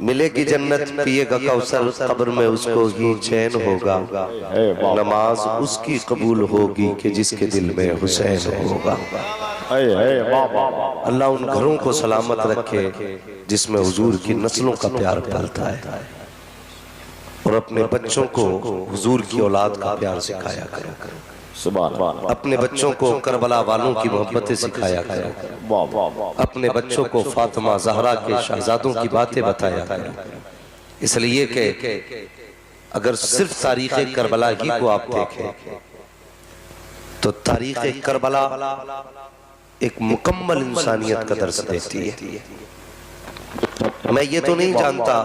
मिलेगी जन्नत, पिएगा कौसर, कब्र में उसको ही चैन होगा। नमाज उसकी कबूल होगी कि जिसके दिल में हुसैन होगा। अल्लाह उन घरों को सलामत रखे जिसमें हुजूर की नस्लों का प्यार पलता है, और अपने बच्चों को हुजूर की औलाद का प्यार सिखाया करो। अपने बच्चों को करबला वालों की मोहब्बतें सिखाया करो। अपने बच्चों को फातिमा ज़हरा के शहजादों की बातें बताया करो। इसलिए कि अगर सिर्फ तारीख़ करबला ही को आप देखें तो तारीख़ करबला एक मुकम्मल इंसानियत का दर्स देती है। मैं ये तो नहीं जानता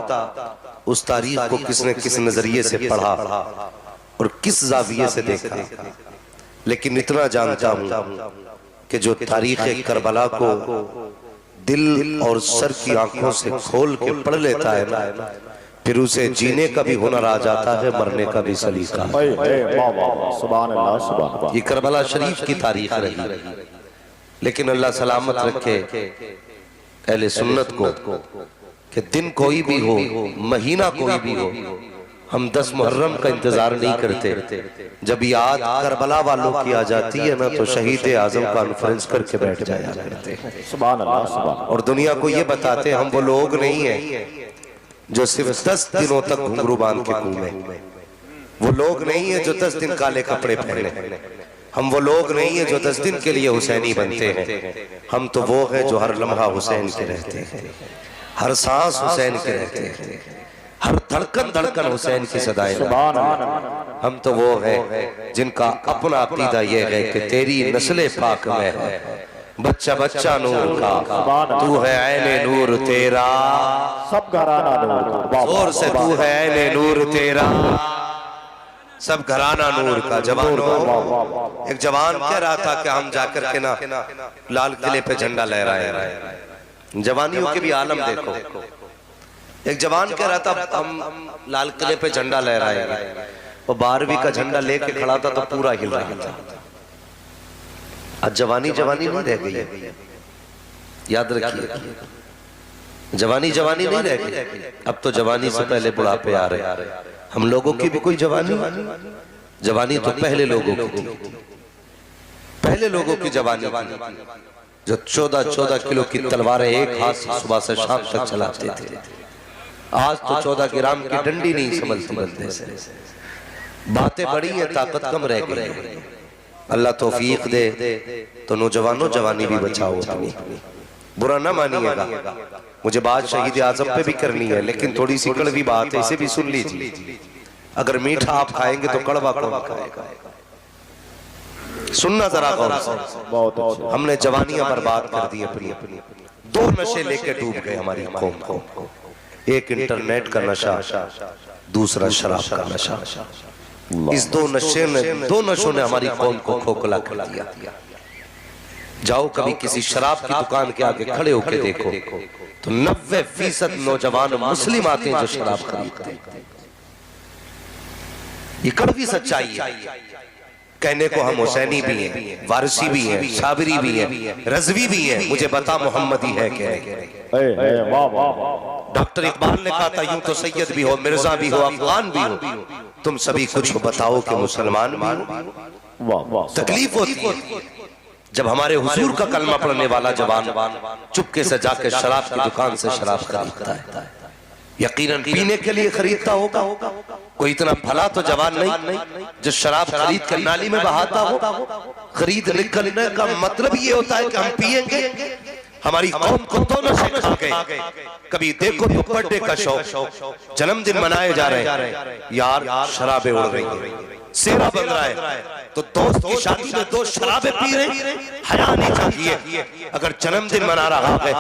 उस तारीख को किसने किस नजरिए से पढ़ा और किस जाविये से देखा, लेकिन इतना जानता हूं कि जो तारीख करबला को दिल और सर की आंखों से खोल के पढ़ लेता है ना, फिर उसे जीने का भी हुनर आ जाता है, मरने का भी सलीका। ये करबला शरीफ की तारीख रही, लेकिन अल्लाह सलामत रखे अहले सुन्नत को कि दिन कोई भी हो, महीना कोई भी हो, हम 10 मुहर्रम का इंतजार नहीं करते। जब याद करबला वालों की आ जाती है ना, तो शहीद आजम कॉन्फ्रेंस करके बैठ जाया करते और दुनिया को ये बताते हम वो लोग नहीं है जो सिर्फ 10 दिनों तक घुंघरू बांध के घूमे, वो लोग नहीं है जो 10 दिन काले कपड़े पहने, हम वो लोग नहीं है जो 10 दिन के लिए हुसैनी बनते हैं। हम तो वो हैं जो हर लम्हा हुसैन के रहते हैं, हर सांस हुसैन के रहते हैं, हर धड़कन धड़कन हुसैन की सदाएं। हम तो वो हैं जिनका अपना अकीदा ये है कि तेरी नस्ले पाक में है बच्चा बच्चा नूर का, तू है ऐने नूर तेरा, सब घराना नूर, जोर से तू है ऐने नूर तेरा, सब घराना नूर का। जवानों, एक जवान कह रहा था कि हम जाकर के ना लाल किले पे झंडा लहराए रहे। जवानियों के भी आलम देखो। एक जवान कह रहा था हम लाल किले पे झंडा लहराए रहे, वो 12वीं का झंडा लेके खड़ा था तो पूरा हिल रहा था। आज जवानी जवानी नहीं रह गई, याद रखिए, जवानी जवानी नहीं रह गई। अब तो जवानी से पहले बुढ़ापे आ रहे। हम लोगों की भी कोई जवानी, जवानी तो पहले लोगों की थी, पहले लोगों की जवानी जो 14-14 किलो की तलवारें एक हाथ से सुबह से शाम तक चलाते थे। आज तो 14 ग्राम की डंडी नहीं समझती बंदे से। बातें बड़ी है, ताकत कम रह गई। अल्लाह तौफीक दे तो नौजवानों जवानी भी बचाओ अपनी, बुरा ना मानिएगा। मुझे बात शहीद आजम पे भी करनी है, लेकिन थोड़ी सी कड़वी बात है, इसे भी सुन लीजिए। अगर मीठा आप खाएंगे तो कड़वा कौन खाएगा? सुनना जरा गौर से। हमने जवानियां बर्बाद कर दी अपनी। 2 नशे लेके डूब गए हमारी कौम को, एक इंटरनेट का नशा, दूसरा शराब का नशा। इस 2 नशों ने हमारी कौम को खोखला कर दिया। जाओ कभी किसी शराब की दुकान के आगे खड़े होकर देखो तो 90% नौजवान मुस्लिम आते हैं जो शराब खरीदते हैं। ये कड़वी सच्चाई है। कहने को हम हुसैनी भी हैं, वारसी भी हैं, साबरी भी हैं, रजवी भी हैं, मुझे बता मोहम्मदी है क्या? डॉक्टर इकबाल ने कहा था यूं तो सैयद भी हो, मिर्जा भी हो, अफगान भी हो, तुम सभी कुछ हो, बताओ कि मुसलमान भी हो। तकलीफ होती है जब हमारे हुजूर का कलमा पढ़ने वाला जवान चुपके से जाकर शराब की दुकान से शराब खरीदता है। यकीनन पीने के लिए खरीदता होगा, कोई इतना भला तो जवान नहीं जो शराब खरीद कर नाली में बहाता हो। खरीद निकलने का मतलब ये होता है कि हम पिएंगे। हमारी कौम को तो नशे खा गए। कभी देखो तो बर्थडे का शौक, जन्मदिन मनाए जा रहे हैं, यार शराबें उड़ रही हैं, सेरा बन रहा है, तो दोस्त की शादी में 2 शराबें पी रहे, हया नहीं चाहिए। अगर जन्मदिन मना रहा है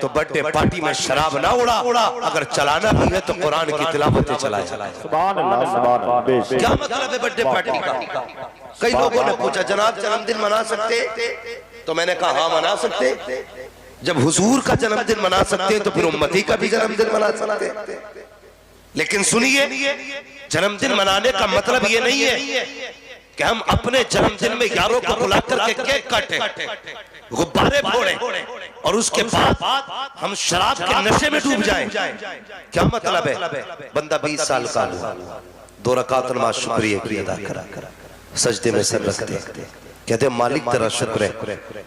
तो बर्थडे पार्टी में शराब ना उड़ा, अगर चलाना भी है तो कुरान की तिलावतें चलाए। सुभान अल्लाह, सुभान अल्लाह। क्या मतलब है बर्थडे पार्टी का? कई लोगों ने पूछा जनाब जन्मदिन मना सकते? तो मैंने कहा हाँ मना सकते। जब हुजूर का जन्मदिन मना सकते हैं तो फिर उम्मती का भी जन्मदिन मना सकते हैं। लेकिन सुनिए, जन्मदिन मनाने का मतलब ये नहीं है कि हम अपने जन्मदिन में यारों को बुला करके केक काटे, गुब्बारे फोड़े और उसके बाद हम शराब के नशे में डूब जाएं। क्या मतलब है? बंदा 20 साल का हुआ, 2 रकात नमाज शुक्रिया की अदा करा, सजदे में सर रख दे, कहते मालिक तेरा शुक्र है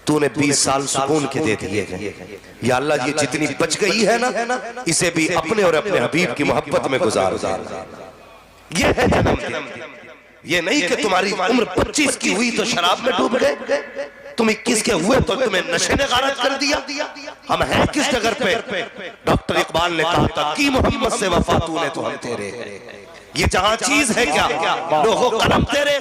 तूने 20 साल सुकून के दे दिए। या अल्लाह ये जितनी बच गई है ना, इसे भी अपने और अपने हबीब की मोहब्बत में गुजार। ये है जन्मदिन। ये नहीं कि तुम्हारी उम्र 25 की हुई तो शराब में डूब गए, तुम 21 के हुए तो तुम्हें नशे ने गारत कर दिया। हम हैं किस जगह पे? डॉक्टर इकबाल ने कहा था कि मोहम्मद से वफा तूने तो हम तेरे। ये जहां चीज है क्या? लोगों कलम तेरे,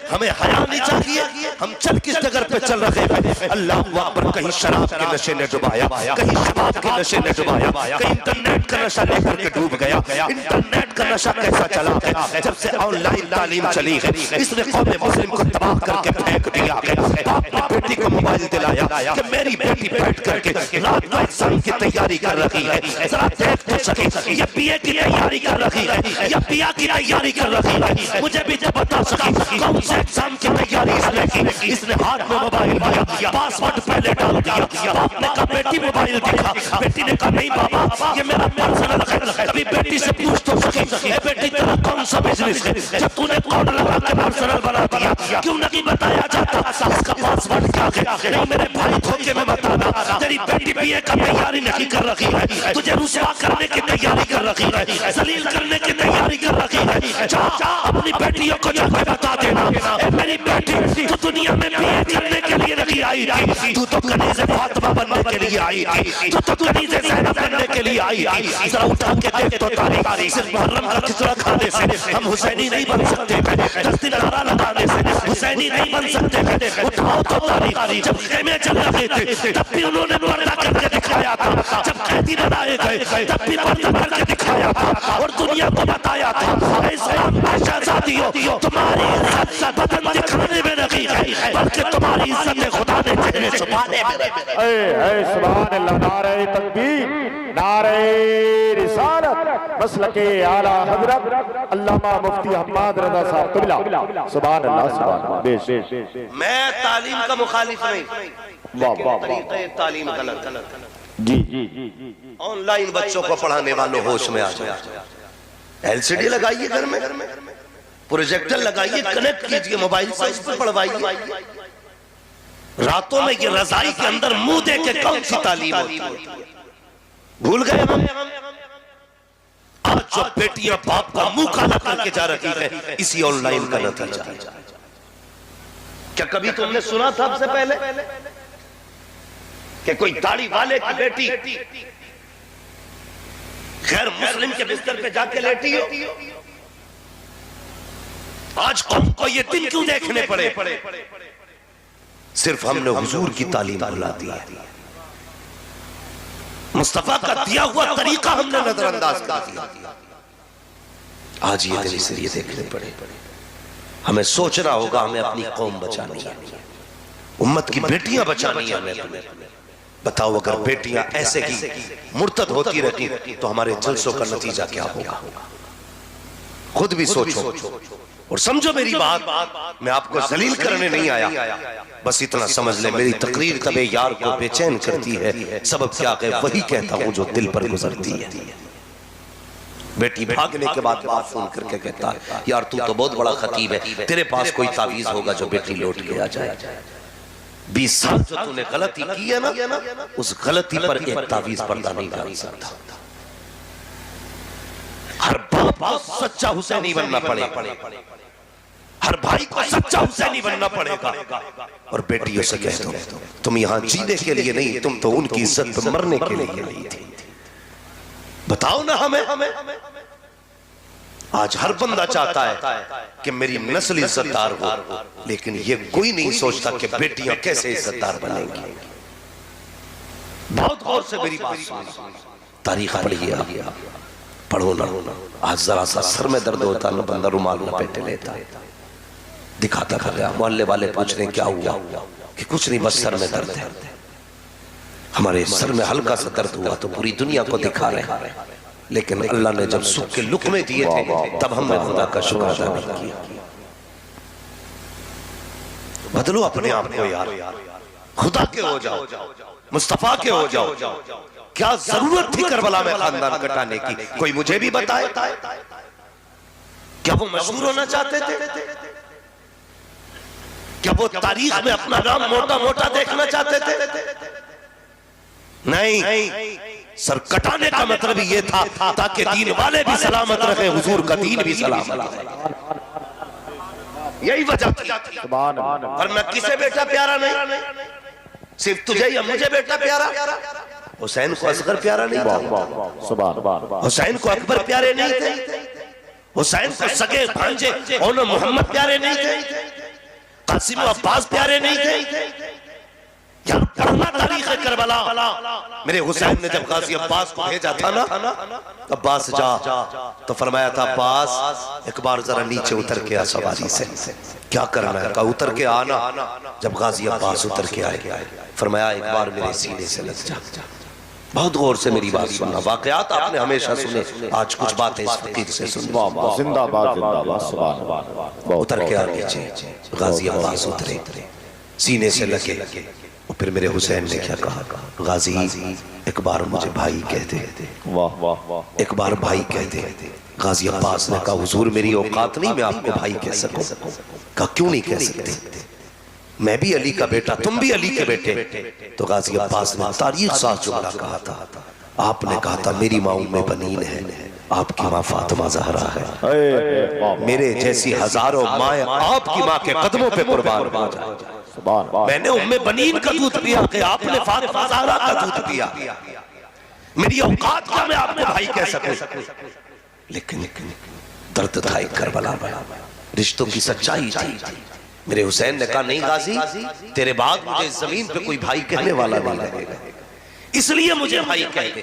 हमें हया नहीं चाहिए। हम चल किस जगह पे चल रहे हैं? अल्लाह अकबर। कहीं शराब के नशे ने डुबाया, कहीं शबाब के नशे ने डुबाया, कहीं इंटरनेट का नशा लेकर के डूब गया। इंटरनेट का नशा कैसा चला है? जब से ऑनलाइन तालीम चली है, इसने कौम मुस्लिम को तबाह करके फेंक दिया। अपनी बेटी को मोबाइल दिलाया कि मेरी बेटी बैठ करके रात को एग्जाम की तैयारी कर रही है, जरा देख तो सके ये बीए की तैयारी कर रही है या पिया की तैयारी कर रही है, मुझे भी तो बता सके कौन से एग्जाम की तैयारी इसने की। इसने हाथ में मोबाइल दिया, पासवर्ड पहले डाल दिया। बाप ने कहा बेटी मोबाइल दिखा, बेटी ने कहा नहीं बाबा ये मेरा पर्सनल है। कभी बेटी से पूछ तो सके ए बेटी तेरा कौन सा बिजनेस है? जब तूने कोड लगा के पर्सनल बना दिया, क्यों नहीं बताया जाता इसका पासवर्ड क्या है? नहीं मेरे भाई धोखे में बताना, तेरी बेटी बीए का तैयारी नहीं कर रही है, तुझे रुसवा करने की तैयारी कर रही है, जलील करने की तैयारी कर रही है। जा अपनी बेटियों को जाकर बता देना ए मेरी बेटी तू दुनिया में बीए करने के लिए नहीं आई थी, तू तो कनीज़े फातिमा बनने के लिए आई थी, तू तो कनीज़े ज़ैनब बनने के लिए आई थी। जरा उठा के देख तो तारीख, सिर्फ मुहर्रम का खिचड़ा खाने से हम हुसैनी नहीं बन सकते, 10 दिन नारा लगाने से हुसैनी नहीं बन सकते। उठाओ तो तारीख, जब खेमे चल रहे थे तब भी उन्होंने पर्दा करके दिखाया था, जब कैदी बनाए गए तब भी पर्दा करके दिखाया था और दुनिया को बताया था शहजादियों तुम्हारी इज्जत बदन दिखाने में नहीं है, बल्कि तुम्हारी इज्जत खुदा ने चेहरे छुपाने में है। सुभान अल्लाह। नारे तकबीर, नारे रिसालत, मसलके आला हजरत अल्लामा मुफ्ती हम्माद रज़ा साहब क़िबला। सुभान अल्लाह, सुभान अल्लाह। बेश मैं तालीम का मुखालिफ नहीं, वाह वाह, तरीक़े तालीम गलत। जी ऑनलाइन बच्चों को पढ़ाने वालों होश में आ जाए। एलसीडी लगाइए घर में, प्रोजेक्टर लगाइए, कनेक्ट कीजिए मोबाइल से, उस पर पढ़वाइए। रातों में ये रजाई के अंदर मुंह दे के कौन सी तालीम होती है? भूल गए हम। आज जो बेटियां बाप का मुंह काला करके जा रही है इसी ऑनलाइन का नतीजा। क्या कभी तुमने सुना था सबसे पहले कि कोई दाढ़ी वाले की बेटी गैर मुस्लिम के बिस्तर पे जाके लेटी हो? आज कौम को ये दिन क्यों देखने पड़े? सिर्फ हमने हुजूर की तालीम भुला दी है, मुस्तफा का दिया हुआ तरीका हमने नजरअंदाज कर दिया। आज ये दिन इसलिए देखने पड़े। हमें सोचना होगा, हमें अपनी कौम बचानी है, उम्मत की बेटियां बचानी है हमें। बताओ अगर बेटियां ऐसे ही मुर्तद होती रहती तो हमारे जलसों का नतीजा क्या होगा? खुद भी सोचो और समझो मेरी बात। मैं आपको जलील करने नहीं आया, बस इतना समझ ले मेरी तकरीर कभी यार को बेचैन करती है, सबब क्या है वही कहता हूं जो दिल पर गुजरती है। बेटी भागने के बाद बात फोन करके कहता है यार तू तो बहुत बड़ा खतीब है, तेरे पास कोई तावीज होगा जो बेटी लौट के आ जाए। 20 साल जो तूने गलती की है ना, उस गलती पर एक तावीज पर्दा नहीं डाल सकता। हर बाप को सच्चा हुसैनी बनना पड़ेगा, हर भाई को सच्चा हुसैनी बनना पड़ेगा। और बेटियों से कह दो तुम यहाँ जीने के लिए नहीं, तुम तो उनकी इज्जत पे मरने के लिए नहीं थी। बताओ ना हमें। आज हर बंदा चाहता है कि मेरी नस्ल इज्जतदार हो, लेकिन ये कोई नहीं सोचता कि बेटियां कैसे इज्जतदार बनेंगी। बहुत गौर से मेरी बात सुनो, तारीख पढ़िए, पढ़ो ना। आज जरा सा सर में दर्द होता ना, बंदा रुमाल लपेटे लेता, दिखाता कर रहा। मोहल्ले वाले पूछ रहे क्या हुआ, कि कुछ नहीं बस सर में दर्द है। हमारे सर में हल्का सा दर्द हुआ तो पूरी दुनिया को दिखा रहे हैं, लेकिन अल्लाह ने जब सुख के लुक़मे दिए थे तब हमने खुदा का शुक्र अदा नहीं किया। बदलो अपने आप को यार, खुदा के हो जाओ, मुस्तफा के हो जाओ। क्या जरूरत थी करबला में खानदान कटाने की? कोई मुझे भी बताए। क्या वो मशहूर होना चाहते थे? क्या वो तारीख में अपना नाम मोटा मोटा देखना चाहते थे? नहीं, सर कटाने का मतलब ये था ताकि दीन वाले भी सलामत रहे, हुजूर का दीन भी सलामत रहे। यही वजह थी। और मैं किसे बेटा प्यारा नहीं, सिर्फ तुझे या मुझे बेटा प्यारा। हुसैन को असगर प्यारा नहीं था, हुसैन को अकबर प्यारे नहीं थे, हुसैन को सगे भांजे और मोहम्मद प्यारे नहीं थे, कासिम अब्बास प्यारे नहीं थे। क्या पढ़ना तारीख करबला। मेरे हुसैन ने जब गाजी अब्बास को भेजा था ना, अब्बास जा, तो फरमाया था अब्बास एक बार जरा नीचे उतर के आ सवारी से। क्या करना है? कहा उतर के आना। जब गाजी अब्बास उतर के आए, फरमाया एक बार मेरे सीने से लग जा। बहुत गौर से मेरी बात सुनना, वाकयात आपने हमेशा सुने, आज कुछ बातें इस फकीर से सुन। उतर के आ नीचे, गाजी अब्बास उतरे, सीने से लगे। और फिर मेरे हुसैन ने क्या कहा? गाजी एक बार मुझे भाई कह दे, एक बार भाई कह दे। गाजी अब्बास ने कहा हुजूर मेरी औकात नहीं मैं आपको भाई कह सकूं। कहा क्यों नहीं कह सकते? मैं भी अली का बेटा, तुम भी अली के बेटे। तो गाजी अब्बास ने तारीख साथ जुमला कहा था। आपने कहा था मेरी माँ उम्मे बनीन है, आपकी माँ फातिमा ज़हरा है। मेरे जैसी हजारों माएँ आपकी माँ के कदमों पे कुर्बान हो जाए। मैंने उम्मे बनीन का दूध पिया कि आपने फातिमा ज़हरा का दूध पिया। मेरी औकात क्या मैं आपको भाई कह सकूं? लेकिन दर्द था एक करबला में, रिश्तों की सच्चाई थी। मेरे हुसैन ने कहा नहीं गाजी, तेरे बाद मुझे इस जमीन पे कोई भाई कहने वाला नहीं रहेगा, इसलिए मुझे भाई कह दे।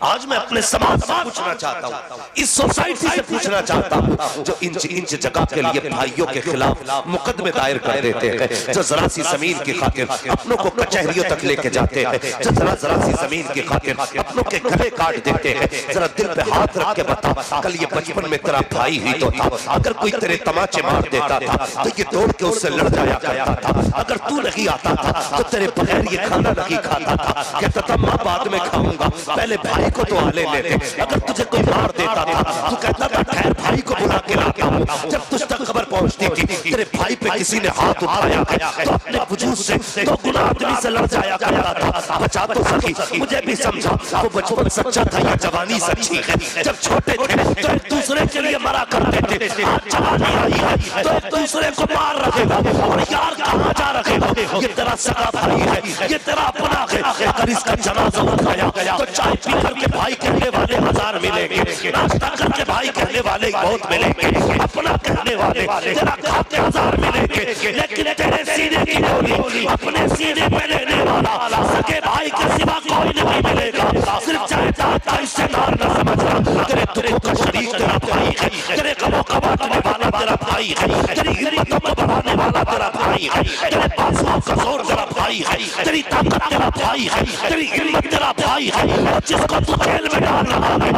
आज मैं अपने समाज से पूछना चाहता हूँ, इस सोसाइटी से पूछना चाहता हूँ जो इंच इंच जगह के लिए भाइयों के खिलाफ मुकदमे दायर कर देते हैं, जो जरा सी जमीन की खातिर अपनों को कचहरियों तक लेके जाते हैं, जो जरा सी जमीन की खातिर अपनों के गले काट देते हैं। जरा दिल पे हाथ रख के बता, कल ये बचपन में तेरा भाई ही तो था। अगर कोई तेरे तमाचे मार देता था तो ये दौड़ के उससे लड़ जाया करता था। अगर तू नहीं आता था तो तेरे बगैर ये खाना नहीं खाता था। कहता था माँ बाद में खाऊंगा, पहले भाई को तो आले लेते। अगर तुझे कोई मार देता था तू कहता था ठहर भाई को बुला के लाता हूं। जब तुझ तक खबर पहुंचती थी तेरे भाई पे किसी ने हाथ उठाया गया तो अपने वजूद से तो गुना आदमी से लड़ जाया करता था। बचा तो सकी, मुझे भी समझा वो बचपन सच्चा था या जवानी सच्ची है। जब छोटे थे तो एक दूसरे के लिए मरा करते थे, आज जवानी आई है तो एक दूसरे को मार रहे हो और यार कहां जा रहे हो? ये तेरा सगा भाई है, ये तेरा अपना है। अगर इसका जनाजा उठाया गया तो चाय पी करके भाई कहने वाले हजार मिलेंगे, नाश्ता करके भाई कहने वाले बहुत मिलेंगे, अपना कहने वाले तेरा खाते हजार मिलेंगे। लेकिन तेरे सीने की गोली अपने सीने पे लेने वाला सगे भाई के सिवा कोई नहीं मिलेगा। सिर्फ जायदाद का हिस्सेदार न समझना, तेरे दुखों का शरीक तेरा भाई है, तेरे गमों का बांटने वाला तेरा भाई है, तेरी हिम्मतों को बढ़ाने वाला तेरा भाई है, तेरे बाजुओं का जोर तेरा भाई है, तेरी ताकत तेरा भाई है, तेरी हिम्मत तेरा भाई है। जिसको तू जेल में डाल रहा है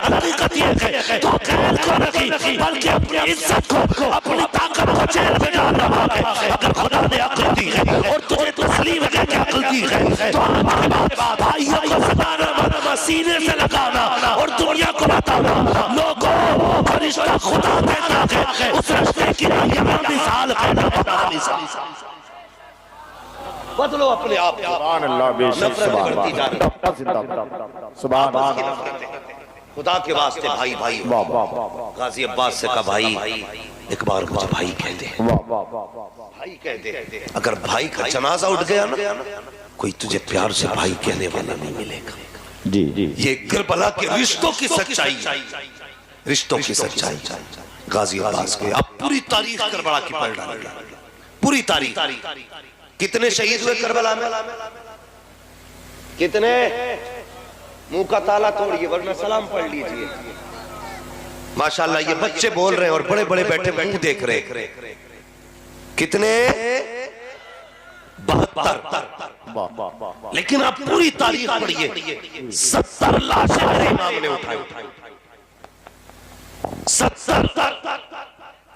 हकीकत ये है तो जेल को नहीं बल्कि अपनी इज्जत को, अपनी ताकत को जेल में डाल रहा है। अगर खुदा ने अक्ल दी है और तुझे तस्लीम है कि अक्ल दी है तो भाइयों को सताना, सीने से लगाना और दुनिया को बताना लोगों फरिश्ता खुदा देता है, उस रिश्ते की यहाँ मिसाल है ना बता मिसाल। बदलो अपने आप को। सुभान अल्लाह, बेशक सुभान अल्लाह। खुदा के वास्ते भाई भाई गाजी अब्बास से कहा भाई एक बार मुझे भाई कह दे, भाई कह दे। अगर भाई का जनाजा उठ गया ना कोई तुझे प्यार से भाई कहने वाला नहीं मिलेगा। जी जी, ये करबला के रिश्तों की सच्चाई, रिश्तों की सच्चाई। गाजी अब्बास के अब पूरी तारीख करबला की पढ़ डाली, पूरी तारीख। कितने शहीद हुए करबला में? कितने? मुंह का ताला तोड़िए वरना सलाम पढ़ लीजिए। माशाल्लाह ये बच्चे बोल रहे हैं और बड़े बड़े बैठे मुंह देख रहे। कितने? 72। लेकिन आप पूरी तारीख पढ़िए, 70 लाशें मेरे इमाम ने उठाई, 70।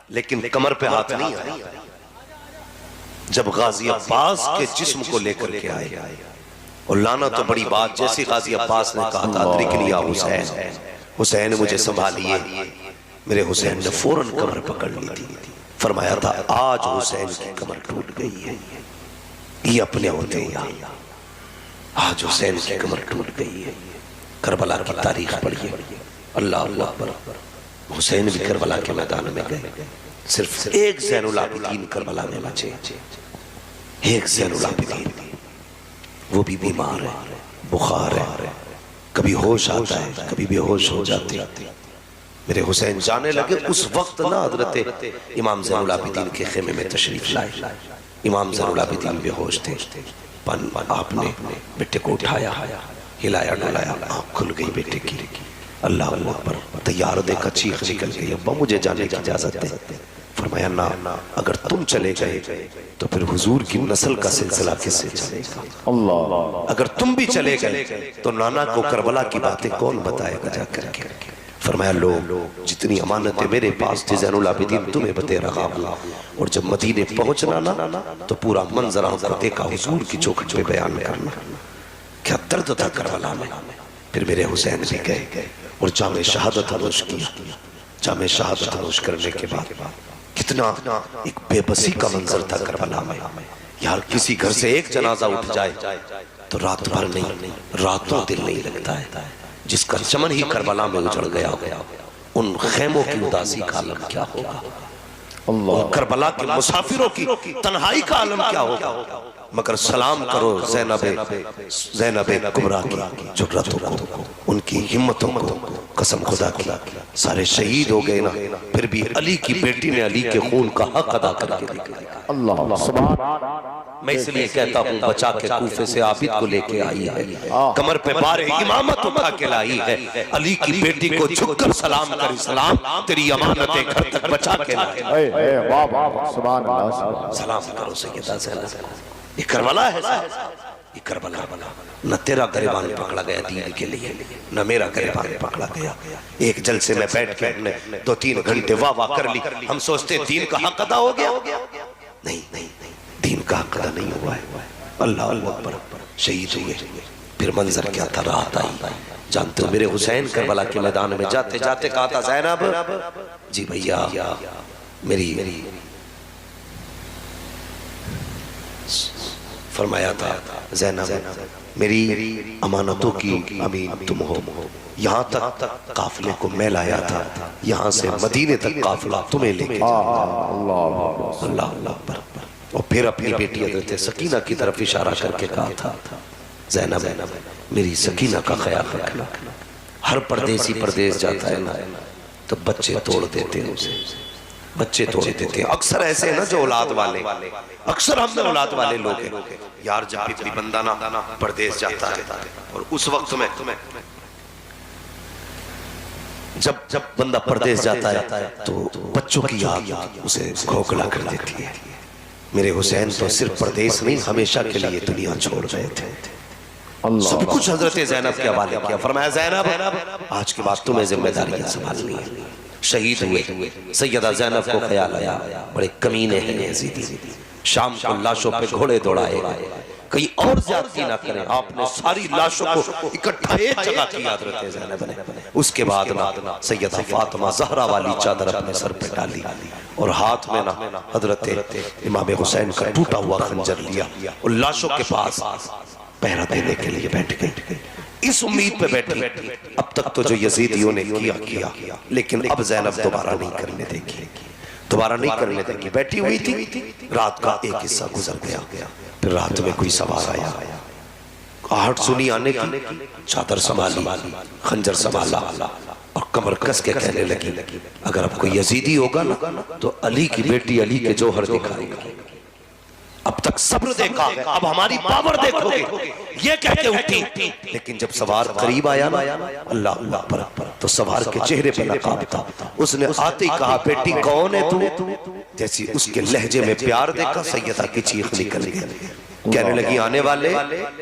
लेकिन कमर पे हाथ नहीं आया। जब गाजी अब्बास के जिस्म को लेकर के आए, और लाना तो बड़ी बात, जैसे गाजी अब्बास ने कहा था अदरिक लिया हुसैन, हुसैन मुझे संभालिए, मेरे हुसैन ने फौरन कमर पकड़ ली थी। फरमाया था आज हुसैन की कमर टूट गई है, ये अपने होते हैं, आज हुसैन की कमर टूट गई है। करबला की तारीख पढ़िए, अल्लाह अल्लाह अकबर। हुसैन भी करबला के मैदान में गए, सिर्फ एक ज़ैनुल आबिदीन करबला में बचे, एक ज़ैनुल आबिदीन, वो भी बीमार है, बुखार है, कभी होश आता है, कभी बेहोश हो जाते हैं। मेरे हुसैन जाने लगे, उस वक्त ना हजरत इमाम ज़ैनुल आबिदीन के खेमे में तशरीफ लाए। इमाम ज़ैनुल आबिदीन बेहोश थे, आपने बेटे को उठाया, हिलाया डुलाया, आँख खुल गई बेटे की। अल्लाह अल्लाह पर तैयार देखा, चीख निकल गई, अब्बा मुझे जाने की इजाजत दे। फरमाया ना, अगर तुम चले गए तो फिर हुजूर की नस्ल का सिलसिला किससे चलेगा? अल्लाह, अगर तुम भी चले गए तो नाना को करबला की बातें कौन बताएगा जा करके? फरमाया लो, जितनी अमानतें मेरे पास थी ज़ैनुल आबिदीन तुम्हें बते रहा हूँ, और जब मदीने पहुंचना ना तो पूरा मंजर आंखों देखा हुजूर की चौखट पे बयान करना। क्या दर्द था करबला में। फिर मेरे हुसैन भी गए और जामे शहादत नोश किया। जामे शहादत नोश करने के बाद कितना एक बेबसी का मंजर था करबला में। यार किसी घर से एक जनाजा उठ जाए तो रात भर नहीं, रातों दिन नहीं लगता है। जिसका चमन ही करबला में उजड़ गया, उन खेमों की उदासी का आलम क्या होगा? अल्लाह, करबला के मुसाफिरों की तन्हाई का आलम क्या होगा? मगर सलाम करो ज़ैनबे कुबरा की जुर्रतों को, उनकी हिम्मतों को, कसम खुदा की सारे शहीद हो गए ना, फिर भी अली की बेटी ने अली के खून का हक अदा करके दिखाया। अल्लाह सुभान। मैं इसलिए कहता हूँ बचा के कूफे से आबिद को लेके आई है, कमर पे बारे इमामत उठा के लाई है, अली की बेटी को झुककर सलाम कर, सलाम तेरी अमानतें घर तक बचा के लाई। वाह वाह सुभान अल्लाह। सलाम करो सैयदा ज़ैनब। ये करबला है, ये करबला। न तेरा गिरबान पकड़ा गया दीन के लिए, न मेरा गिरबान पकड़ा गया। एक जलसे में बैठ के हमने 2-3 घंटे वाह वाह कर ली। हम सोचते दीन का हक अदा हो गया। नहीं नहीं, दीन का हक अदा नहीं हुआ है। अल्लाह अल्लाह अकबर, शहीद हुए। फिर मंजर क्या था, रात आई। जानते हो मेरे हुसैन करबला के मैदान में जाते जाते कहा था, ज़ैनब जी भैया मेरी फरमाया था, ज़ैनब मेरी अमानतों की अमीन तुम हो। यहाँ तक काफिले को मैं लाया था, यहाँ से मदीने तक काफिला तुम्हें लेके अल्लाह अल्लाह। और फिर अपनी बेटी हज़रत सकीना की तरफ इशारा करके कहा था, ज़ैनब मेरी सकीना का ख्याल रखना। हर परदेसी परदेश जाता है ना तो बच्चे तोड़ देते हैं उसे, बच्चे तोड़ देते हैं। अक्सर ऐसे है ना जो औलाद वाले, अक्सर हम में औलाद वाले लोग हैं यार। जब भी कोई बंदा ना परदेश जाता है और उस वक्त में जब बंदा परदेश जाता है तो बच्चों की याद उसे खोखला कर देती है। मेरे हुसैन तो सिर्फ परदेश नहीं, हमेशा के लिए दुनिया छोड़ रहे थे। सब कुछ हजरत ज़ैनब के हवाले किया। फरमाया ज़ैनब आज के बाद तुम्हें जिम्मेदारियां संभालनी है। शहीद हुए सैयदा ज़ैनब को ख्याल आया, बड़े कमीने हैं यज़ीदी, शाम को लाशों पे घोड़े दौड़ाए, कहीं और ज्यादती ना करें। आपने सारी लाशों को इकट्ठा एक जगह किया हज़रत ज़ैनब ने। उसके बाद ना सैयदा फातिमा ज़हरा वाली चादर अपने सर पे डाली और हाथ में ना हज़रत इमाम हुसैन का टूटा हुआ खंजर लिया और लाशों के पास पहरा देने के लिए बैठ गए। इस उम्मीद पे बैठी, अब तक तो जो यजीदियों ने किया, लेकिन अब ज़ैनब दोबारा नहीं करने देगी, दोबारा नहीं करने देगी। बैठी हुई थी, रात का एक हिस्सा गुजर गया। फिर रात में कोई सवार आया, आहट सुनी आने की, चादर संभाली, खंजर संभाला और कमर कस के कहने लगी, अगर अब कोई यजीदी होगा ना तो अली की बेटी अली के जौहर दिखाएगा। अब तक सब्र देखा है, अब हमारी पावर देखोगे, ये कह के उठी। लेकिन जब सवार करीब आया ना, अल्लाह अल्लाह पर, तो सवार के चेहरे पे नकाब था। उसने आते ही कहा, बेटी कौन है तू? जैसी उसके लहजे में प्यार देखा, सैयदा की चीख निकल गई। कहने लगी आने वाले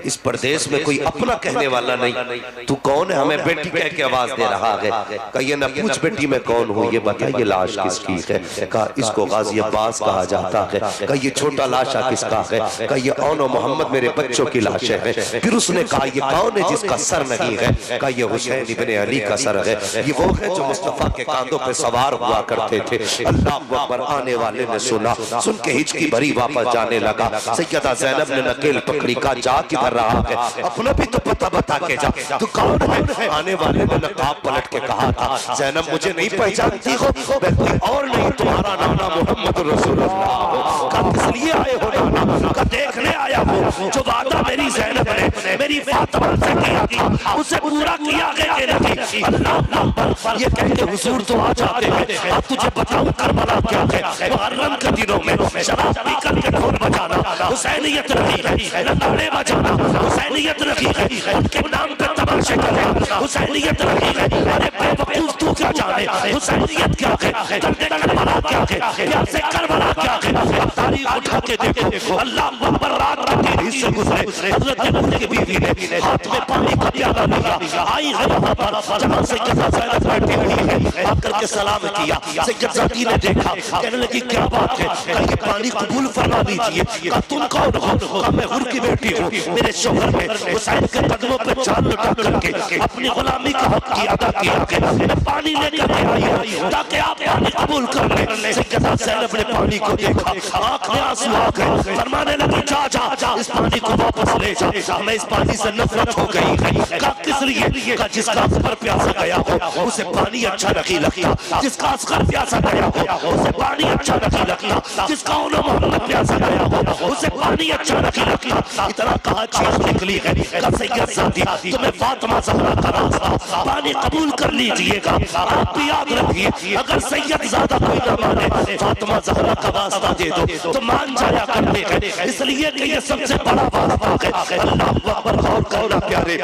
इस प्रदेश में कोई अपना कहने वाला नहीं, तू कौन है हमें बेटी कह के आवाज दे रहा है? कहिए न पूछ बेटी मैं कौन हूँ, ये बताइए लाश किसकी है? कहा इसको गाजी अब्बास कहा जाता है। कहिए छोटा लाशा किसका है? कहिए औनो मोहम्मद मेरे बच्चों की लाशें हैं। फिर उसने कहा ये कौन है जिसका सर नहीं है? कहिए हुसैन इब्ने अली का सर है। ये वो है जो मुस्तफा के कांधों पे सवार हुआ करते थे। अल्लाह अकबर। आने वाले ने सुना, सुन के हिचकी भरी वापस जाने लगा। सैयदा ज़ैनब ने नकेल पकड़ी का जा किधर रहा है? अपना भी तो पता बता के जा, तू कौन है? आने वाले ने नकाब पलट के कहा था ज़ैनब मुझे नहीं पहचानती हो, मैं कोई और नहीं तुम्हारा नाना मोहम्मद रसूलुल्लाह हो। का किस लिए आए हो नाना? का देखने आया हो जो वादा मेरी ज़ैनब ने मेरी फातिमा से किया था उसे पूरा किया गया कि नहीं? अल्लाह अकबर। ये कह के हुजूर तो आ जाते हैं। अब तुझे बताऊं करबला क्या है? मुहर्रम के दिनों में शराब पी करके ढोल बजाना हुसैनियत रही है, नगाड़े बजाना हुसैनियत रही है, उनके नाम पे तमाशे करना हुसैनियत रही है। अरे बेवकूफ तू क्या जाने हुसैनियत क्या है? दर्द करबला क्या है? प्यार से करबला क्या है? तारीख उठा के देखो। अल्लाह अकबर। रात के 3 हिस्से गुजरे। हज़रत नूह की बीवी ने हाथ में पानी का प्याला लिया, आई है वहां पर जहां सैयदा ज़ैनब बैठी हुई है, आकर के सलाम किया। सैयदा की ने देखा, कहने लगी क्या बात है? कहीं पानी कबूल फरमा दीजिए। कहा तुम कौन हो? कहा मैं हुर की बेटी हूँ। मेरे शोहर ने हुसैन के कदमों पे जान लुटा करके अपनी गुलामी का हक की अदा किया। मैं पानी लेकर आई हूँ ताकि आप पानी कबूल कर लें। सैयदा ज़ैनब ने पानी को देखा, आँख में आंसू आ गए, फरमाने लगी जा जा इस पानी को वापस ले जा, मैं इस पानी से नफरत हो गई है। कहा किस लिए? कहा जिसका असगर प्यासा गया हो उसे पानी अच्छा नहीं लगता, जिसका असगर प्यासा गया हो उसे पानी अच्छा नहीं लगता, जिसका उन्होंने मोहम्मद प्यासा गया हो उसे पानी अच्छा नहीं लगता। इतना कहा चीज निकली है। कहा सैयद साथी तुम्हें फातिमा ज़हरा का रास्ता पानी कबूल कर लीजिएगा। आप भी याद रखिए अगर सैयद ज़्यादा कोई न माने फातिमा ज़हरा का वास्ता दे दो तो मान जाया करते हैं, इसलिए कि ये सबसे बड़ा वास्ता है। अल्लाह अकबर। और कहना प्यारे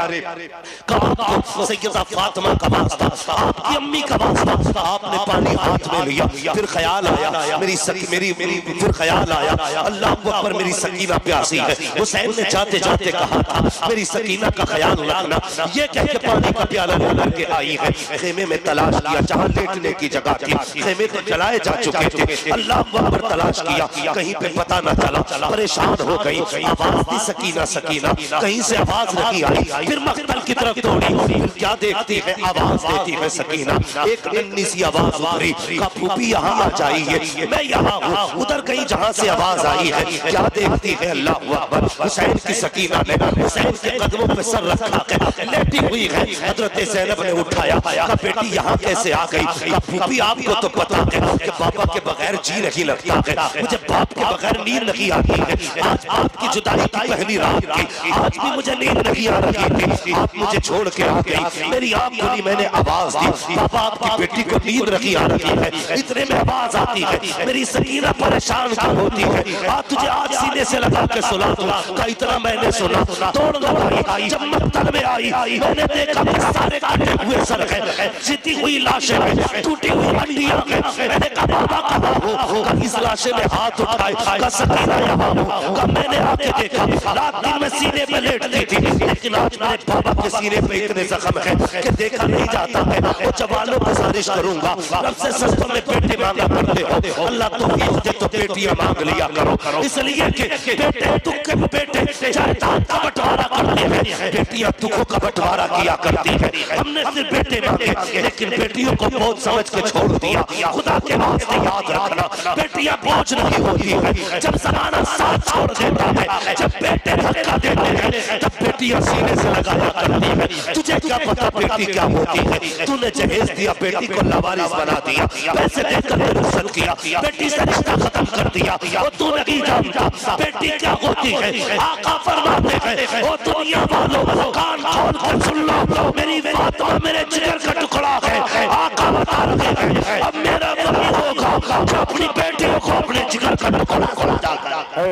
कहा सैयदा फातिमा का वास्ता, आपकी अम्मी का वास्ता। आपने पानी हाथ में लिया, फिर ख्याल आया मेरी फिर ख्याल आया अल्लाह अकबर मेरी सकीना प्यासी है। हुसैन ने जाते जाते कहा था मेरी सकीना का ख्याल रखना। ये कह के पानी का प्याला लेकर के आई है। खेमे में तलाश किया, जहाँ लेटने की जगह थी खेमे तो जलाए जा चुके थे। अल्लाह अकबर तलाश किया, कहीं पे पता न चला, परेशान हो गई। आवाज दी सकीना सकीना, कहीं से आवाज नहीं आई। फिर मख्तल की तरफ दौड़ी, फिर क्या देखती है आवाज देती है सकीना। एक नन्ही सी आवाज उतरी, कहा फूफी यहाँ आ जाइए, मैं यहाँ हूँ। उधर कहीं जहाँ से आवाज आई है क्या देखती है अल्लाह अकबर हुसैन की सकीना ने हुसैन के कदमों पे सर रखा के लेटी हुई है। हजरत ज़ैनब ने उठाया, कहा बेटी यहाँ कैसे आ गई? कहा फूफी आपको तो पता है कि पापा के बगैर जी नहीं लगता है, मुझे बाप के बगैर नींद नहीं आती है। आज आपकी जुदाई की पहली रात थी, आज भी मुझे नींद नहीं आ रही थी, आप मुझे छोड़ के आ गई। मेरी आँख खुली, मैंने आवाज दी पापा आपकी बेटी को नींद नहीं आ रही है। इतने में आवाज आती है मेरी सकीना परेशान क्यों होती है? आज तुझे आज सीने से लगा के सुला दूं। का इतना मैंने सुना, दौड़ लगाई, जब मक्तल में आई मैंने देखा सारे काटे हुए सर है, जीती हुई लाशें हैं, टूटी हुई हड्डियां हैं। मैंने कहा बाबा कहाँ हो? इस लाशे में हाथ उठाए, का सकीना यहाँ हो। का मैंने आके देखा रात दिन में सीने पे लेटती थी, लेकिन आज मेरे बाबा के सीने पे इतने जख्म है कि देखा नहीं जाता है। वो जवानों को गुजारिश करूंगा रब से सस्तों में बेटे मांगा करते हो, अल्लाह तौफीक दे तो बेटियां मांग लिया करो। इसलिए कि बेटे दुख के बेटे जायदाद का बंटवारा करते हैं, बेटियां दुखों का बंटवारा किया करती है। हमने सिर्फ बेटे मांगे लेकिन बेटियों को बहुत समझ के छोड़ दिया। खुदा के वास्ते याद रखना बेटियां बोझ नहीं होती है। जब जमाना साथ छोड़ देता है, जब बेटे धक्का देते हैं तब बेटियां सीने से लगाया करती है। तुझे क्या पता बेटी क्या होती है? तूने जहेज दिया, बेटी को लावारिस बना दिया, पैसे देकर रुखसत किया, बेटी से रिश्ता खत्म कर दिया। वो तू नहीं जानता बेटी क्या होती है। आका फरमाते हैं ओ दुनिया वालों कान खोल कर सुन लो, मेरी फातिमा मेरे जिगर का टुकड़ा है। आका बता रहे हैं अब मेरा वही होगा जो अपनी बेटियों को अपने जिगर का टुकड़ा डालता है।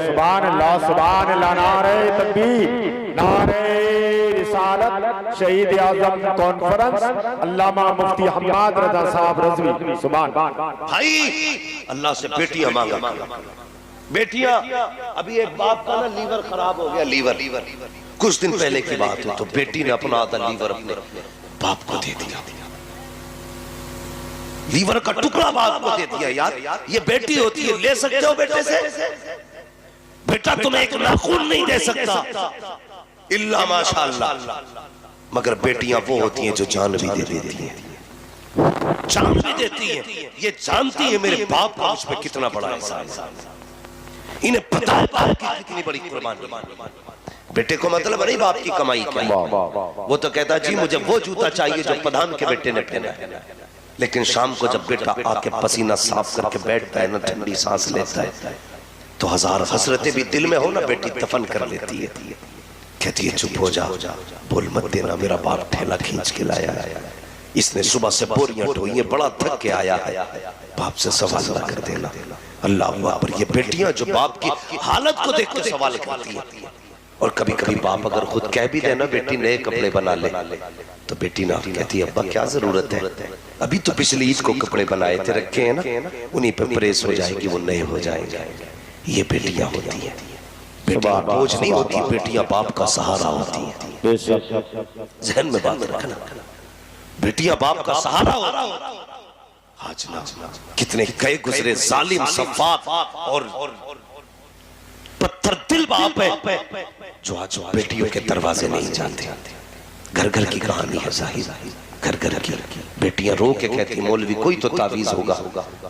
सुभान अल्लाह, नारे तकबीर, नारे रिसालत, शहीद आजम कॉन्फ्रेंस अल्लामा मुफ्ती हम्माद रजा साहब रज़वी। सुभान भाई अल्लाह से बेटियां मांगा, बेटियां, अभी एक बाप का ना लीवर खराब हो गया, लीवर कुछ दिन पहले की बात है, तो बेटी ने अपना आधा लीवर अपने बाप को दे दिया, लीवर का टुकड़ा बाप को दे दिया। यार ये बेटी होती है, ले सकते हो बेटे से? बेटा तुम्हें एक नाखून नहीं दे सकता इल्ला माशाअल्लाह, मगर बेटियां वो होती हैं जो जान भी दे देती हैं, जान भी देती हैं। ये जानती है मेरे बाप का मुझ पे कितना बड़ा एहसान, इन्हें पता है बाप की कितनी बड़ी कुर्बानी। बेटे को मतलब नहीं बाप की कमाई क्या, वो तो कहता जी मुझे वो जूता चाहिए जो प्रधान के बेटे ने पहना है, लेकिन शाम को जब बेटा आके पसीना साफ करके बैठता है ना, ठंडी सांस लेता है, तो हजार हसरतें भी दिल में हो ना, बेटी दफन कर लेती है। कहती है चुप हो जा, बोल मत देना, मेरा बाप ठेला खींच के लाया है, इसने सुबह से बोरियां ढोई है, बड़ा थक के आया है, बाप से सवाल ना कर देना। अल्लाह अकबर। ये बेटियां जो बाप की हालत को देख के सवाल करती है, और कभी कभी बाप अगर खुद कह भी देना बेटी नए कपड़े बना ले, तो बेटी ना कहती है अब्बा क्या जरूरत है, अभी तो पिछली ईद को कपड़े बनाए थे रखे हैं ना, उन्हीं पे प्रेस हो जाएगी, वो नए हो जाएंगे। ये बेटियां होती हैं, बेटियां बोझ नहीं होती, बेटियां बाप का सहारा होती हैं। जहन में बात रखना, बेटियां बाप का सहारा होती हैं। आज ना कितने कई गुजरे जालिम सफाक और पत्थर दिल बाप है जो आज बेटियों के दरवाजे नहीं जाते। घर घर की कहानी है जाहिर, घर घर की बेटियां रो के कहती मौलवी कोई तो तावीज होगा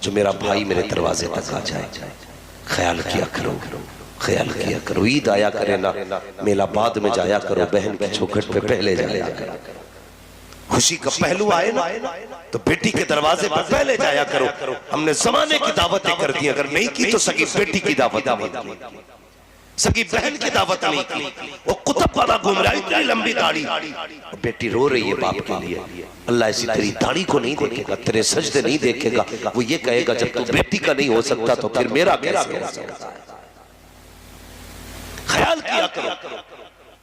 जो मेरा भाई मेरे दरवाजे तक आ जाए। ख्याल किया करो, ख्याल किया करो, ईद आया करे ना, मेला बाद में जाया करो, बहन के चौखट पे पहले जाया करो, खुशी का पहलू आए ना तो बेटी के दरवाजे पर पहले जाया करो। हमने जमाने की दावतें कर दी, अगर नहीं की तो सगी बेटी की दावत नहीं, सगी बहन की दावत नहीं की। वो कुतुब वाला घूम रहा है, इतनी लंबी दाढ़ी, बेटी रो रही है बाप के लिए। अल्लाह ऐसी तेरी दाढ़ी को नहीं देखेगा, तेरे सजदे नहीं देखेगा, वो ये कहेगा जब तू बेटी का नहीं हो सकता तो फिर मेरा कैसे हो सकता है। ख्याल किया करो,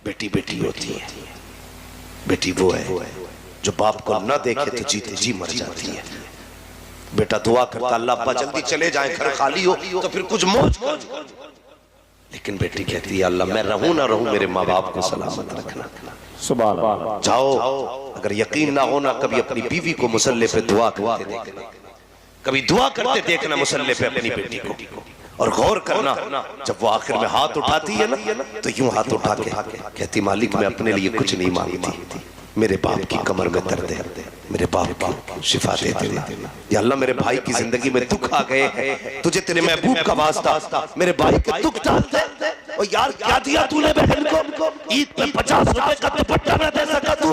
बेटी बेटी होती है, बेटी वो है जो बाप को न देखे तो जीते जी मर जाती है। बेटा दुआ करता अल्लाह अब्बा जल्दी चले जाए, घर खाली हो तो फिर कुछ मौज, लेकिन बेटी कहती है अल्लाह मैं रहूं ना रहूं, मेरे माँ बाप को सलामत रखना। सुभान अल्लाह। जाओ, अगर यकीन ना होना कभी अपनी बीवी को मुसल्ले पे दुआ करते देखना, कभी दुआ करते देखना मुसल्ले पे अपनी बेटी को, और गौर करना जब वो आखिर में हाथ उठाती है ना तो यूं हाथ उठा के कहती मालिक मैं अपने लिए कुछ नहीं मांगती, मेरे बाप की कमर में दर्द है, मेरे बाप को शिफा दे देना। या अल्लाह मेरे भाई की जिंदगी में दुख आ गए, तुझे तेरे महबूब का वास्ता मेरे भाई के दुख डाल दे। और यार क्या दिया तूने बहन को, ईद पे 50 रुपए का दुपट्टा न दे सका तू,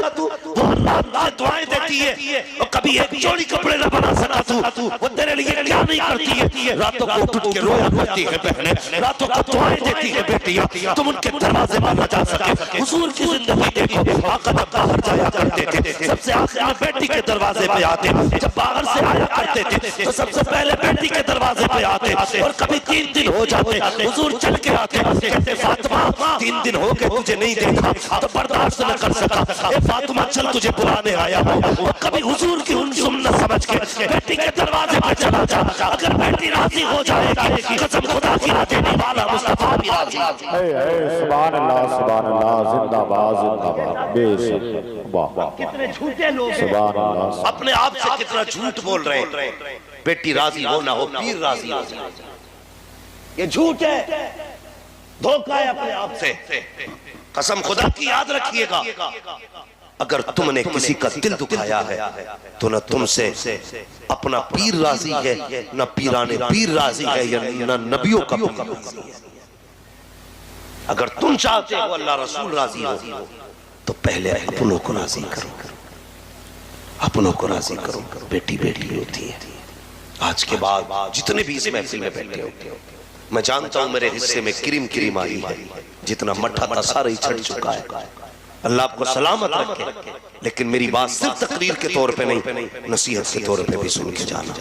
वो अल्लाह दुआएं देती है, और कभी एक जोड़ी कपड़े न बना सका तू, वो तेरे लिए क्या नहीं करती है। रातों को उठ के रोया करती है बहनें, रातों को दुआएं देती है बेटियां, तुम उनके दरवाजे पर न जा सके। हुजूर की जिंदगी देखो, आका जब बाहर जाया करते थे सबसे आखिर में बेटी के दरवाजे पे आते, जब बाहर से आया करते थे तो सबसे पहले बेटी के दरवाजे पे आते, और कभी 3 दिन हो जाते हुजूर चल के आते, कहते फातिमा 3 दिन हो गए तुझे नहीं देखा तो बर्दाश्त न कर सका, ए फातिमा चल तुझे बुलाने आया हूं। कभी हुजूर की उन सुन्नत समझ के बेटी के दरवाजे पे चला जा, अगर बेटी राजी हो जाएगी कसम खुदा की देने वाला मुस्तफा भी राजी। सुभान अल्लाह, सुभान अल्लाह, जिंदाबाद जिंदाबाद। बेशक वाह, कितने झूठे लोग सुभान अल्लाह, अपने आप से कितना झूठ बोल रहे हैं। बेटी राजी हो ना हो, पीर राजी हो, ये झूठ है, धोखा है अपने आप से। कसम खुदा की याद रखिएगा, अगर तुमने किसी का दिल दुखाया है तो न तुमसे अपना पीर राजी है, न पीराने पीर राजी है, या न नबियों का पीर राजी है। अगर तुम चाहते हो अल्लाह रसूल राजी हो तो पहले अपनों को राजी करो, अपनों को राजी करो। बेटी बेटी होती है। आज के बाद जितने भी इस महफिल में बैठे हो, मैं जानता हूं मेरे हिस्से में क्रीम क्रीम आई है, जितना मट्ठा था सारा ही छट चुका है। अल्लाह आपको सलामत रखे, लेकिन मेरी बात सिर्फ तकरीर के तौर पे नहीं, नसीहत के तौर पे भी सुन के जाना,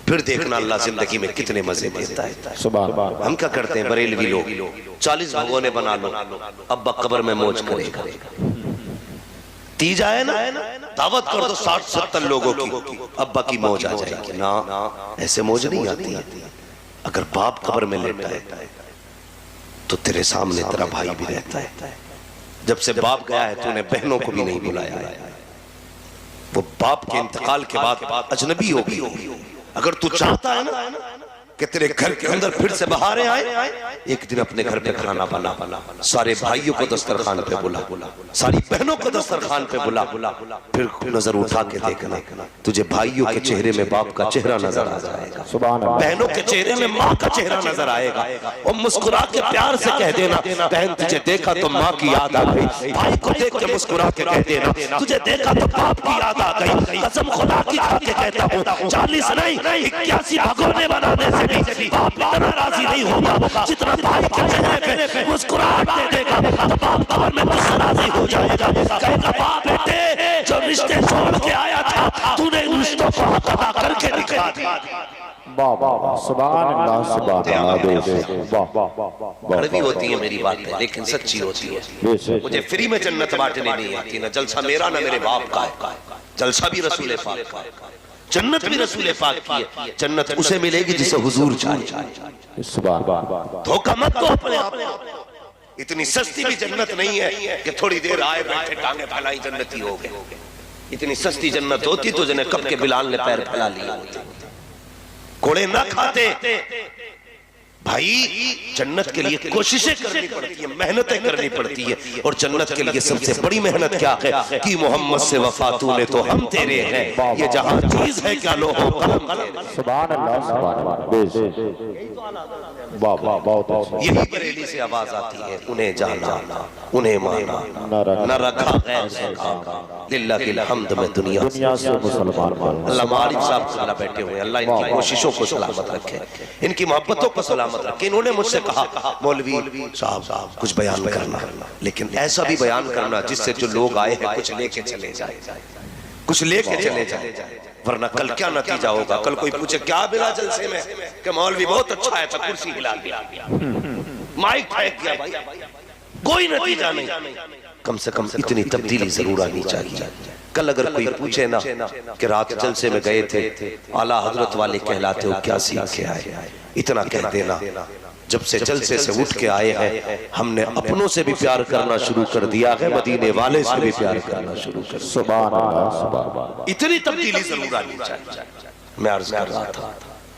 फिर देखना अल्लाह जिंदगी में कितने मजे देता है। सुभान। हम क्या करते हैं बरेलवी लोग, 40 भगोने बना लो, अब्बा कब्र में मौज करेगा। तीज आए ना, दावत कर दो 60-70 लोगों की, अब्बा की मौज आ जाएगी। ना, ऐसे मौज नहीं आती है। अगर बाप कब्र में लेटा है तो तेरे सामने तेरा भाई भी रहता है। जब से बाप गया है तूने बहनों को भी नहीं बुलाया है। वो बाप के इंतकाल के बाद अजनबी हो गई। अगर तू चाहता है ना कि तेरे घर के अंदर फिर से बहारें आए, एक दिन अपने घर पे खाना बना, सारे भाइयों को दस्तरखान पे बुला, सारी बहनों को दस्तरखान पे बुला, फिर नजर उठा के देखना, तुझे भाइयों के चेहरे में बाप का चेहरा नजर आ जाएगा, बहनों के चेहरे में माँ का चेहरा नजर आएगा। और मुस्कुरा के प्यार से कह देना, बहन तुझे देखा तो माँ की याद आ गई। भाई को देख के मुस्कुरा के कह देना, तुझे देखा तो बाप की याद आ गई। कसम खुदा की खा के कहता हूँ, 40 नहीं 81 भगोने बनाने से बाप इतना राजी नहीं होगा जितना भाई के चेहरे पे मुस्कुराहट दे देगा तो बाप कब्र में मुझसे राजी हो जाएगा। कहेगा बाप बेटे जो रिश्ते छोड़ के आया था तूने उन रिश्तों को हक अदा करके दिखा दिया। वाह वाह सुभान अल्लाह सुभान अल्लाह। कड़वी होती है मेरी बात है लेकिन सच्ची होती है। मुझे फ्री में जन्नत बांटने नहीं आती, ना जलसा मेरा ना मेरे बाप का है, जलसा भी रसूल पाक का है, जन्नत भी रसूल पाक की है। जन्नत उसे मिलेगी जिसे हुजूर चाहे। धोखा मत दो अपने आप। इतनी सस्ती भी जन्नत नहीं है कि थोड़ी देर आए बैठे टांगे फैलाई जन्नती हो गए। इतनी सस्ती जन्नत होती तो जिन्हें कब के बिलाल ने पैर फैला लिया, कोड़े ना खाते। भाई जन्नत के लिए कोशिशें करनी पड़ती है, मेहनतें करनी पड़ती है। और जन्नत के लिए सबसे बड़ी मेहनत क्या है कि मोहम्मद से वफा तूने तो हम तेरे हैं, ये जहां चीज है क्या लो हो कलम। सुभान अल्लाह सुभान अल्लाह। वाह वाह बहुत अच्छा। यही बरेली से आवाज आती है, उन्हें जाना उन्हें माना न रखा गैर से काम, लिल्लाहिल हम्द में दुनिया से मुसलमान। अल्लाह मालिक साहब बैठे हुए, अल्लाह इनकी कोशिशों को सलामत रखे, इनकी मोहब्बतों को सलामत रखे। इन्होंने मुझसे कहा मौलवी साहब कुछ बयान करना, लेकिन ऐसा भी बयान करना जिससे जो लोग आए हैं कुछ लेके चले जाए, कुछ लेके चले जाए, वरना कल क्या नतीजा होगा। कल कोई पूछे क्या मिला जलसे में कि मौलवी बहुत अच्छा है, कुर्सी हिला दिया, माइक फेंक दिया, भाई कोई नतीजा नहीं। कम से कम इतनी तब्दीली जरूर आनी चाहिए। कल अगर कोई पूछे ना कि रात जलसे में गए थे, आला हजरत वाले कहलाते हो, क्या सीख के आए, इतना कह देना। जब से जलसे से उठ के आए हैं हमने अपनों से भी प्यार करना शुरू कर दिया है, मदीने वाले से भी प्यार करना शुरू कर। सुभान अल्लाह सुभान अल्लाह। इतनी तब्दीली जरूर आनी चाहिए। मैं अर्ज कर रहा था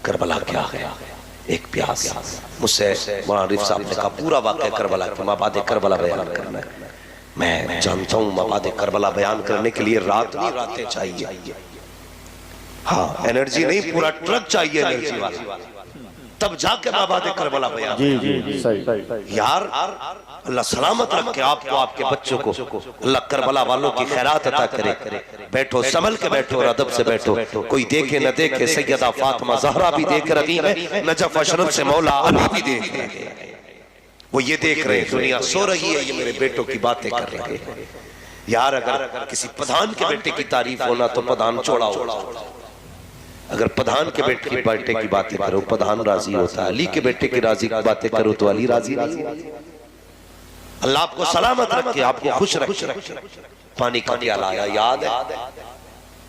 करबला क्या है, एक प्यास। मुझसे मौलाना आरिफ साहब ने कहा पूरा वाक़या करबला के माबाद करबला बयान करना है। मैं जानता हूँ माबाद करबला बयान करने के लिए रात नहीं रातें चाहिए। हाँ एनर्जी नहीं, पूरा ट्रक चाहिए एनर्जी वाला, तब जाके माबाद करबला बयान। जी सही यार अल्लाह सलामत रखे आपको, आपके बच्चों को। अल्लाह करबला वालों की खैरात अता करे। बैठो संभल के बैठो और अदब से बैठो, कोई देखे न देखे। सैयदा फातिमा ज़हरा भी देख रही है, नजफ अशरफ से मौला अली भी देख रहे हैं। वो ये देख रहे हैं दुनिया सो रही है, ये मेरे बेटों की बातें कर रहे हैं। यार अगर किसी प्रधान के बेटे की तारीफ होना तो प्रधान चौड़ा हो। अगर प्रधान के बेटे की की बातें करो प्रधान राजी होता है, अली के बेटे की राजी की बातें करो तो अली राजी नहीं। अल्लाह आपको सलामत रखे, आपको खुश रखे। पानी का प्याला आया, याद है,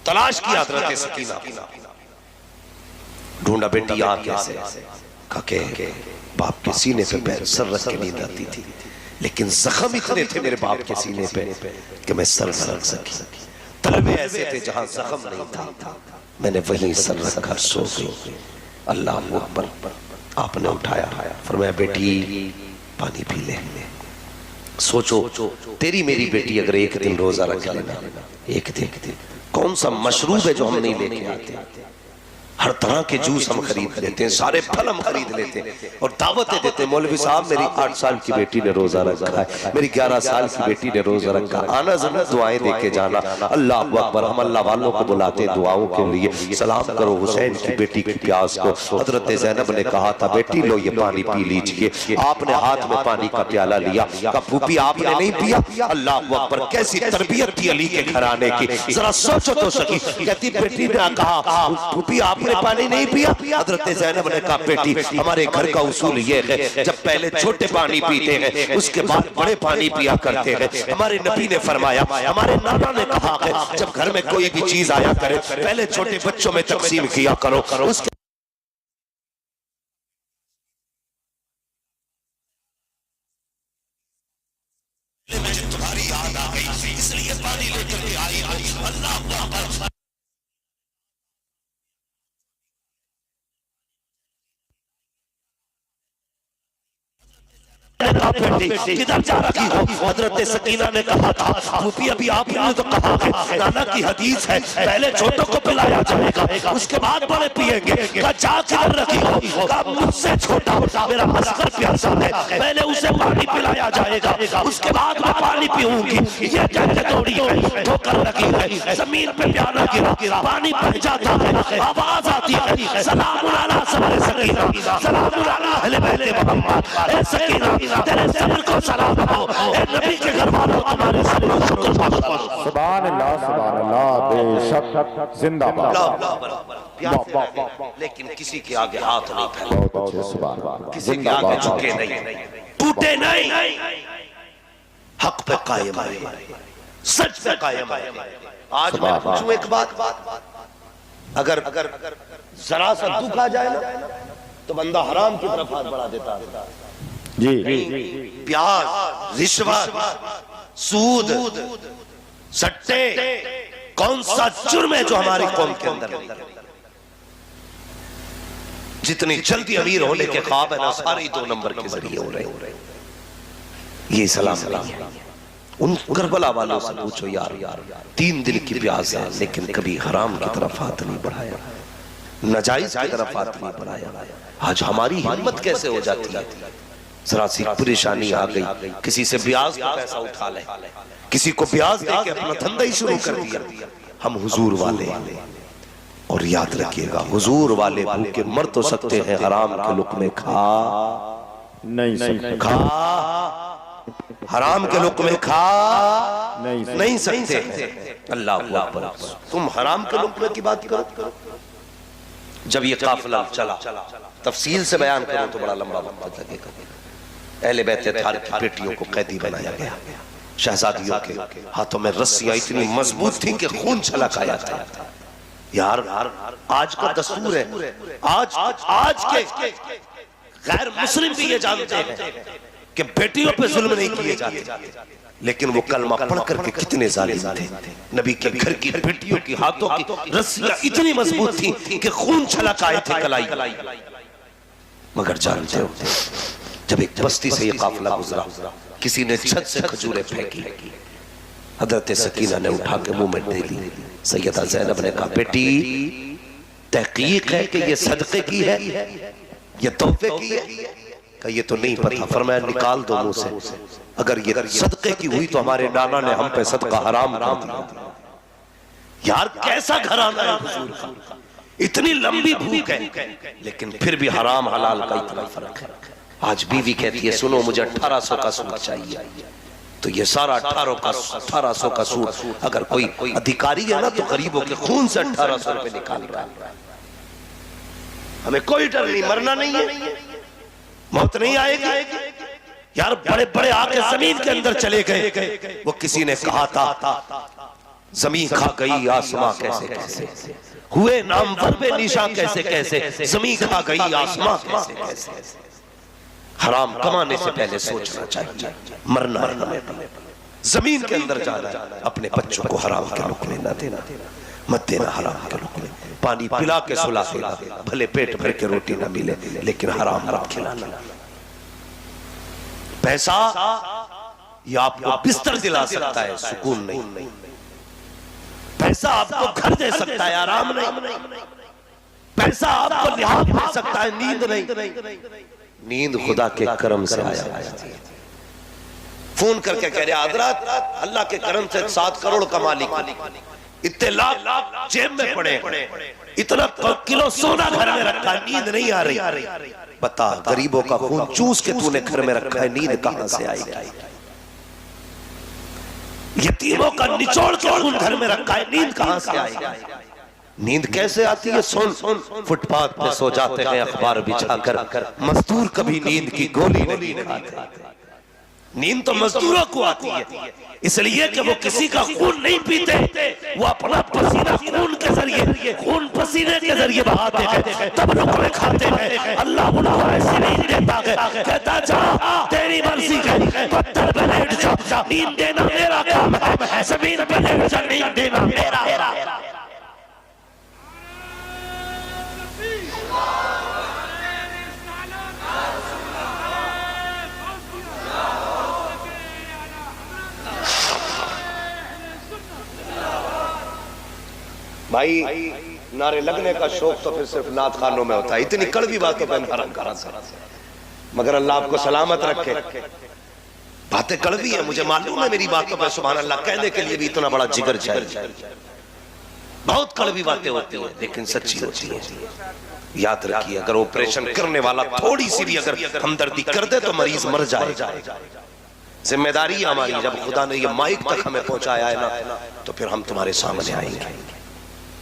तलाश की हजरत सकीना, ढूंढा बेटी आ कैसे, काके बाप के सीने पे पैर सर रख के नींद आती थी, लेकिन जख्म इतने थे मेरे बाप के सीने पे कि मैं सर न रख सकी। तलबे ऐसे थे जहां जख्म नहीं था, मैंने वहीं सर रखा सो गई। अल्लाह अकबर। आपने उठाया, फरमाया बेटी पानी पी ले। सोचो तेरी मेरी बेटी अगर एक दिन रोजा रख लेना, एक दिन कौन सा मशरूब है जो हम नहीं लेके आते। हर तरह के जूस हम खरीद लेते हैं, सारे फल हम खरीद लेते हैं और दावतें देते हैं। मौलवी साहब मेरी 8 साल की बेटी ने रोजा रखा है, मेरी 11 साल की बेटी ने रोजा रखा, आना जरूर दुआएं दे के जाना। अल्लाह अकबर। हम अल्लाह वालों को बुलाते हैं दुआओं के लिए। सलाम करो हुसैन की बेटी की प्यास को। हजरत ज़ैनब ने कहा था बेटी लो ये पानी पी लीजिए। आपने हाथ में पानी का प्याला लिया, कहा फूफी आपने नहीं पिया। अल्लाह अकबर। कैसी तरबियत थी अली के घराने की, जरा सोचो तो सही। कहती बेटी ने कहा फूफी आपने पानी नहीं पिया। हजरत ज़ैनब ने कहा बेटी हमारे घर का उसूल ये है, जब पहले छोटे पानी पीते हैं उसके बाद बड़े पानी पिया करते हैं। हमारे नबी ने फरमाया, हमारे नाना ने कहा है जब घर में कोई भी चीज आया करे पहले छोटे बच्चों में तकसीम किया करो, उसके ने कहा बेटी किधर जा रही हो? हजरत सकीना ने कहा था फूफी अभी आपने तो कहा है नाना की हदीस है पहले छोटों को पिलाया जाएगा उसके बाद बड़े पिएंगे। कहा जा किधर रखी हो? कहा मुझसे छोटा मेरा असगर प्यासा है पहले उसे पानी पिलाया जाएगा उसके बाद मैं पानी पीऊंगी। ये कहते दौड़ी है ठोकर लगी है जमीन पे प्याला गिरा पानी बह जाता है आवाज आती है सलामुन अला सबरे सकीना सलामुन अला अहले बैत मोहम्मद। ए सकीना तेरे सब्र को सलाम हो ए नबी के घर वालों तुम्हारे सब्र को शुक्र। सुभान अल्लाह बेशक जिंदाबाद। लेकिन किसी के आगे हाथ नहीं फैला, बहुत अच्छे सुभान अल्लाह, किसी के आगे झुके नहीं, टूटे नहीं, हक पे कायम है, सच पे कायम है। आज मैं पूछूं एक बात, अगर जरा सा दुख आ जाए ना तो बंदा हराम की तरफ हाथ बढ़ा देता है। जी प्याज, रिश्वत, सूद, सट्टे, कौन सा जुर्म है जो हमारी कौम के अंदर नहीं? जितनी जल्दी अमीर होने के ख्वाब है ना सारे 2 नंबर के जरिए हो रहे। ये सलाम उन करबला वालों से पूछो यार 3 दिन की प्यास है लेकिन कभी हराम की तरफ हाथ नहीं बढ़ाया, नाजायज की तरफ हाथ नहीं बढ़ाया। आज हमारी हिम्मत कैसे हो जाती है? जरा सी परेशानी आ गई, किसी से ब्याज का पैसा उठा ले, किसी को ब्याज दे के अपना धंधा ही शुरू कर दिया। हम हुजूर वाले, और याद रखिएगा हुजूर वाले भूखे मर तो सकते हैं, हराम के लुक़्मे खा नहीं सकते, हराम के लुक़्मे खा नहीं सकते। अल्लाह अकबर। तुम हराम के लुक़्मे की बात करो। जब ये काफिला चला, तफसील से बयान करो तो बड़ा लंबा वक्त लगेगा। अहले बैत तार की बेटियों को कैदी बनाया गया, शहजादियों के हाथों में रस्सियां इतनी मजबूत थी कि खून छलक आया था। यार आज का दस्तूर है, आज के गैर मुस्लिम भी ये जानते हैं कि बेटियों पे जुल्म नहीं किए जाते, लेकिन वो कलमा पढ़ करके कितने जालिम थे। नबी के घर की बेटियों की हाथों की रस्सियां इतनी मजबूत थी कि खून छलक आए थे कलाई। मगर जानते हो जब एक बस्ती से ये काफिला गुजरा, किसी ने छत से खजूरें फेंकी, हजरत सकीना ने उठा के मुंह में दे दी। सैयदा ज़ैनब ने कहा बेटी तहकीक है कि ये सदके की है, ये तोहफे की है? कहा ये तो नहीं पता। फरमाया निकाल दो मुंह से, अगर ये सदके की हुई तो हमारे नाना ने हम पे सदका हराम कर दिया। यार कैसा घराना है हुजूर का, इतनी लंबी भूख है लेकिन फिर भी हराम हलाल का इतना फर्क है। आज बीवी कहती है सुनो मुझे 1800 का सूट चाहिए, तो ये सारा 1800 का सूट अगर कोई अधिकारी है ना तो गरीबों के खून से 1800 रुपए निकाल रहा है। हमें कोई डर नहीं, मरना नहीं है, मौत नहीं आएगी। यार बड़े बड़े आके जमीन के अंदर चले गए। वो किसी ने कहा था जमीन खा गई आसमां कैसे कैसे, हुए नामवर बेनिशा कैसे कैसे, जमीन खा गई आसमां कैसे कैसे। हराम कमाने से पहले सोचना चाहिए, मरना है, जमीन के अंदर जाना है। अपने बच्चों को हराम के लुक़्मे न देना, मत देना हराम के लुक़्मे। पानी पिला के सुला देना, भले पेट भर के रोटी ना मिले लेकिन हराम मत खिलाना। पैसा ये आपको बिस्तर दिला सकता है, सुकून नहीं। पैसा आपको घर दे सकता है, आराम नहीं। पैसा आपको लिहाज दे सकता है, नींद नहीं। नींद खुदा के करम से आया। फोन करके कह रहे हजरत अल्लाह के करम से 7 करोड़ का मालिक, इतने लाख जेब में पड़े, इतना किलो सोना घर में रखा, नींद नहीं आ रही। बता गरीबों का खून चूस के तूने घर में रखा है, नींद कहां से आएगी? यतीमों का निचोड़ के खून घर में रखा है, नींद कहां से आएगी? नींद कैसे आती है? सुन, फुटपाथ पे सो जाते हैं अखबार बिछाकर, मजदूर कभी नींद की गोली नहीं खाते। नींद तो मजदूरों को आती है, इसलिए कि वो किसी का खून नहीं पीते, वो अपना पसीना खून के जरिए, खून पसीने के जरिए बहाते हैं, तब लुक़्मे खाते हैं। अल्लाह उनको ऐसी नींद देता है, कहता जा तेरी मर्जी है, पत्थर पे लेट जा, नींद देना मेरा काम है, जमीन पे लेट जा, नींद देना मेरा। भाई नारे लगने का शौक तो फिर सिर्फ नात खानों में होता है। इतनी कड़वी बातों पर हराम करा मगर अल्लाह आपको सलामत रखे। बातें कड़वी है, मुझे मालूम है, मेरी बातों पर सुभान अल्लाह कहने के लिए भी इतना बड़ा जिगर चाहिए। बहुत कड़वी बातें होती हैं लेकिन सच्ची होती है। याद रखिए, अगर ऑपरेशन करने वाला थोड़ी सी भी अगर हमदर्दी कर दे तो मरीज मर जाए। जिम्मेदारी है हमारी, जब खुदा ने ये माइक तक हमें पहुंचाया है ना, तो फिर हम तुम्हारे सामने आएंगे।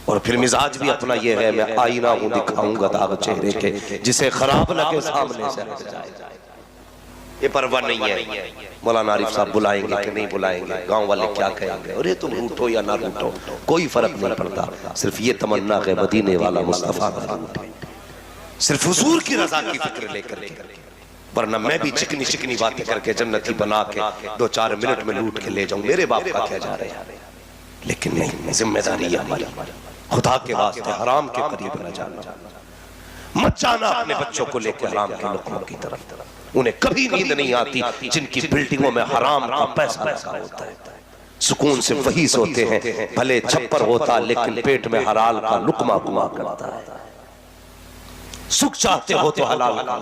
और फिर मिजाज भी अपना ये है, मैं आईना हूं दिखाऊंगा दाग चेहरे के, जिसे खराब लगे सामने से हट जाए। ये परवाह नहीं है मौलाना आरिफ साहब बुलाएंगे कि नहीं बुलाएंगे, गांव वाले क्या कहेंगे, अरे तुम रूठो या ना रूठो, कोई फर्क नहीं पड़ता। सिर्फ ये तमन्ना है मदीने वाला मुस्तफा का रूठे, सिर्फ हुजूर की रजा की फिक्र लेकर के। वरना मैं भी चिकनी चिकनी बातें करके जन्नती बना के 2-4 मिनट में लूट के ले जाऊं, मेरे बाप का क्या जा रहे हैं। लेकिन नहीं, जिम्मेदारी है हमारी, खुदा के वास्ते हराम के करीब न जाना। मत जाना अपने बच्चों को लेकर हराम के लोगों की तरफ। उन्हें कभी नींद नहीं आती जिनकी बिल्डिंगों में हराम का पैसा लगा होता है। सुकून से वही सोते हैं, भले छप्पर होता लेकिन पेट में हलाल का लुकमा कुमा करता है। सुख चाहते हो तो हलाल का,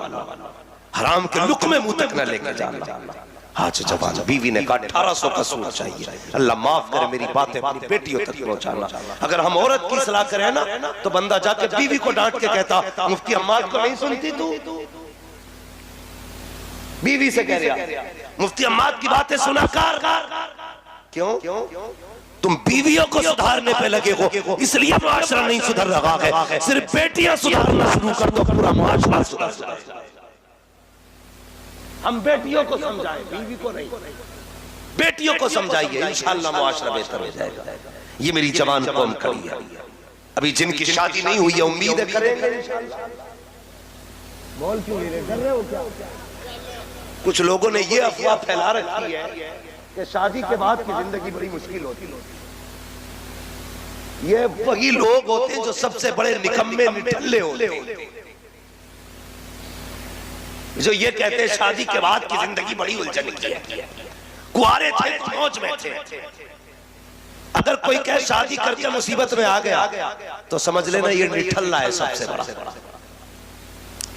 हराम के लुकमे मुंह तक न लेके जाना। आज जवान बीवी ने कहा 1800 का सूट चाहिए, अल्लाह माफ करे मेरी बातें अपनी बेटियों तक पहुंचाना। अगर हम औरत की सलाह करें ना तो बंदा जाके बीवी को डांट के कहता मुफ्ती अम्माद को नहीं सुनती तू। बीवी से कह रहा मुफ्ती अम्माद की बातें सुना कर। क्यों? तुम बीवियों को सुधारने पे लगे हो, इसलिए मुआशरा नहीं सुधर रहा है। सिर्फ बेटियां सुधारना शुरू कर दो, पूरा मुआशरा सुधर जाएगा। हम बेटियों को समझाएं, बीवी को नहीं। बेटियों को समझाइए, इंशाअल्लाह मुआशरा बेहतर हो जाएगा। ये मेरी जवान कौम खड़ी है, अभी जिनकी शादी नहीं हुई है उम्मीद है करेंगे इंशाअल्लाह। बोल क्यों नहीं रहे, कर रहे हो क्या? कुछ लोगों ने ये अफवाह फैला रखी है कि शादी के बाद की जिंदगी बड़ी मुश्किल होती है। ये वही लोग होते हैं जो सबसे बड़े निकम्मे निठल्ले होते हैं, जो ये कहते हैं शादी के बाद की जिंदगी बड़ी उलझन की है। कुआरे थे तो मौज में थे। अगर कोई कहे शादी करके मुसीबत में आ गया तो समझ लेना ये निठल्ला है सबसे बड़ा।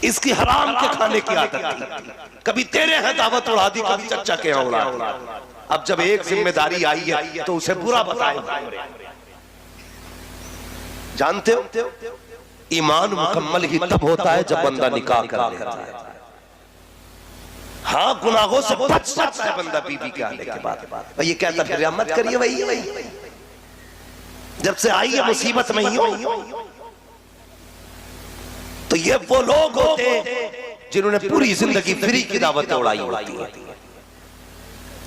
इसकी हराम के खाने की आदत थी, कभी तेरे हैं दावत उड़ा दी, कभी चच्चा के यहाँ उड़ा। अब जब एक जिम्मेदारी आई है तो उसे बुरा बताए। जानते हो ईमान मुकम्मल ही तब होता है जब बंदा निकाह कर लेता है। हाँ, गुनाहों से बच सकता है बंदा बीवी के आने के बाद। ये कहता फिर मत करिए वही जब से आई है मुसीबत में ही हो। तो ये वो लोग होते हैं जिन्होंने पूरी जिंदगी फ्री की दावत उड़ाई होती है।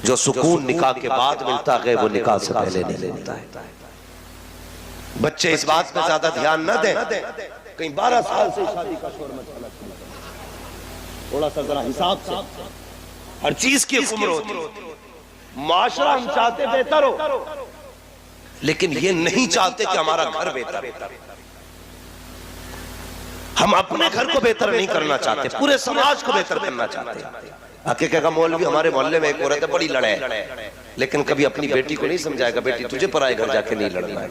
जो सुकून निकाह के बाद मिलता है वो निकाह से पहले नहीं मिलता है। बच्चे इस बात पे ज्यादा ध्यान न दें, कहीं 12 साल से शादी का शोर मचा, थोड़ा सा जरा हिसाब से। हर चीज की उम्र होती है। माशरा हम चाहते बेहतर हो, लेकिन ये नहीं चाहते कि हमारा घर बेहतर हो। हम अपने घर को बेहतर नहीं करना चाहते, पूरे समाज को बेहतर करना चाहते हैं। हकीकत का मौलवी हमारे मोहल्ले में एक औरत है, बड़ी लड़े, लेकिन कभी अपनी बेटी को नहीं समझाएगा बेटी तुझे पराए घर जाके नहीं लड़ना है।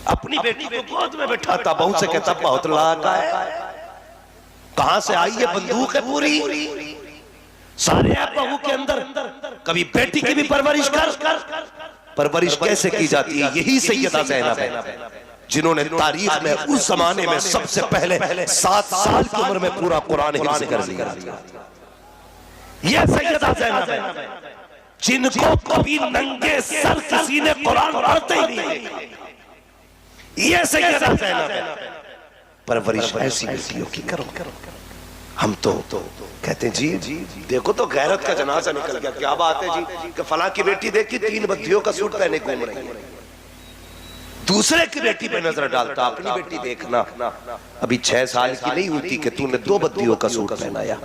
अपनी बेटी को गोद में बैठाता, बहू से कहता बहुत लाका है, कहां से आई है बंदूक है पूरी, सारे आप बहू के अंदर। कभी बेटी की भी परवरिश कर। परवरिश कैसे की जाती है? यही सैयदा ज़ैनब है जिन्होंने तारीख में उस जमाने में सबसे पहले 7 साल की उम्र में पूरा कुरान हिफ्ज़ कर लिया। यह सैयदा ज़ैनब है जिनको कभी नंगे सर किसी ने कुरान पढ़ते ही नहीं। यह सैयदा ज़ैनब है। परवरिश ऐसी बेटियों की करो। हम तो कहते हैं जी देखो तो गैरत का जनाजा निकल गया। क्या बात है जी कि फलां की बेटी देखी 3 बद्दियों का सूट पहने घूम रही है। दूसरे की बेटी पे नजर डालता, अपनी बेटी देखना। अभी 6 साल की नहीं होती कि तूने 2 बद्दियों का सूट पहनाया।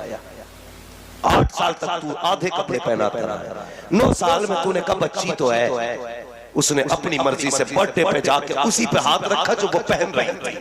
8 साल तक तू आधे कपड़े पहनाता रहा। 9 साल में तूने कहा बच्ची तो है, उसने अपनी मर्जी से बर्थडे पे जाके उसी पे हाथ रखा जो वो पहन रही थी।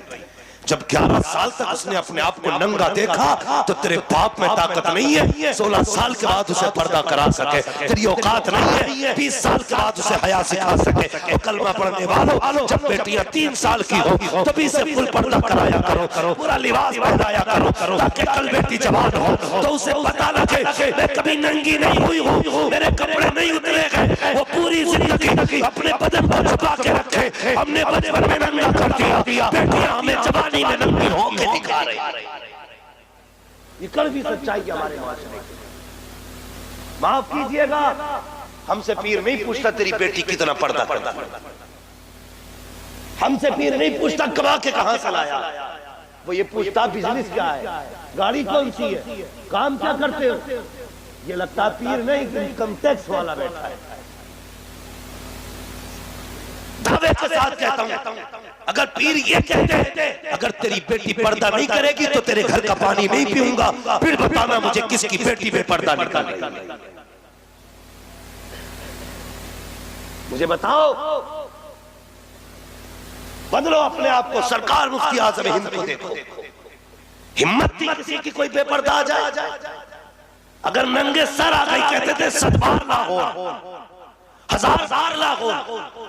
जब 11 साल तक उसने अपने आप को नंगा देखा तो तेरे बाप में ताकत नहीं है 16 साल के बाद उसे पर्दा करा सके, तेरी औकात नहीं है 20 साल के बाद उसे हया सिखा सके। तो कलमा पढ़ने वालों, जब बेटियां 3 साल की हो तभी से फुल पर्दा कराया करो, पूरा लिबास पहनाया करो, ताकि कल बेटी जवान हो तो उसे पता लगे मैं कभी नंगी नहीं हुई हूँ, मेरे कपड़े नहीं उतरे गए। वो पूरी जिंदगी अपने बदन को छुपा के रखे, हमने बचपन में नंगा कर दिया, बेटियां हमें जवानी में नंगी होके दिखा रही। ये कड़वी सच्चाई हमारे माशरे की। माफ कीजिएगा, हमसे पीर नहीं पूछता तेरी बेटी कितना पर्दा करता, हमसे पीर नहीं पूछता कमा के कहां से लाया, वो ये पूछता बिजनेस क्या है, गाड़ी कौन सी है, काम क्या करते हो। ये लगता पीर नहीं, इनकम टैक्स वाला बैठा है। दावे के साथ कहता हूं, अगर पीर ये कहते अगर तेरी बेटी पर्दा नहीं करेगी तो तेरे घर का पानी नहीं पीऊंगा, फिर बताना मुझे किसकी बेटी में पर्दा निकाल रही है, मुझे बताओ। बदलो अपने आप को। सरकार मुफ्ती आज़म हिंद को देखो, हिम्मत थी किसी की कोई बेपर्दा आ जाए, अगर नंगे सर आ गई कहते थे 7 बार लाहौर, 1000 लाहौर,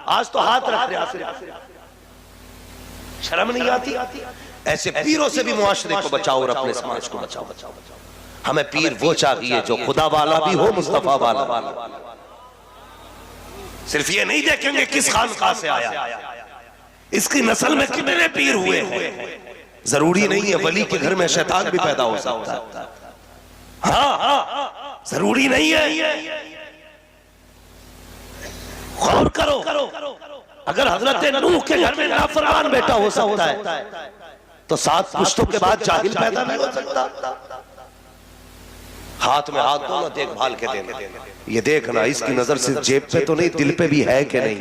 आज तो हाथ रख रहे, शर्म नहीं आती। ऐसे पीरों से भी मुआशरे को बचाओ और अपने समाज को बचाओ। हमें पीर वो चाहिए जो खुदा वाला भी हो, मुस्तफा वाला। सिर्फ ये नहीं देखेंगे किस खानकाह से आया, इसकी नस्ल में कितने पीर हुए हैं। जरूरी नहीं है वली के घर में शैतान भी पैदा हो सकता है, हाँ जरूरी नहीं है। गौर करो, अगर हजरत नूह के घर में नाफरमान बेटा हो सकता है तो 7 पुश्तों के बाद जाहिल पैदा नहीं हो सकता। हाथ में हाथ दोनों देखभाल के देना, ये देखना इसकी नजर सिर्फ जेब पे तो नहीं, दिल पे भी है कि नहीं।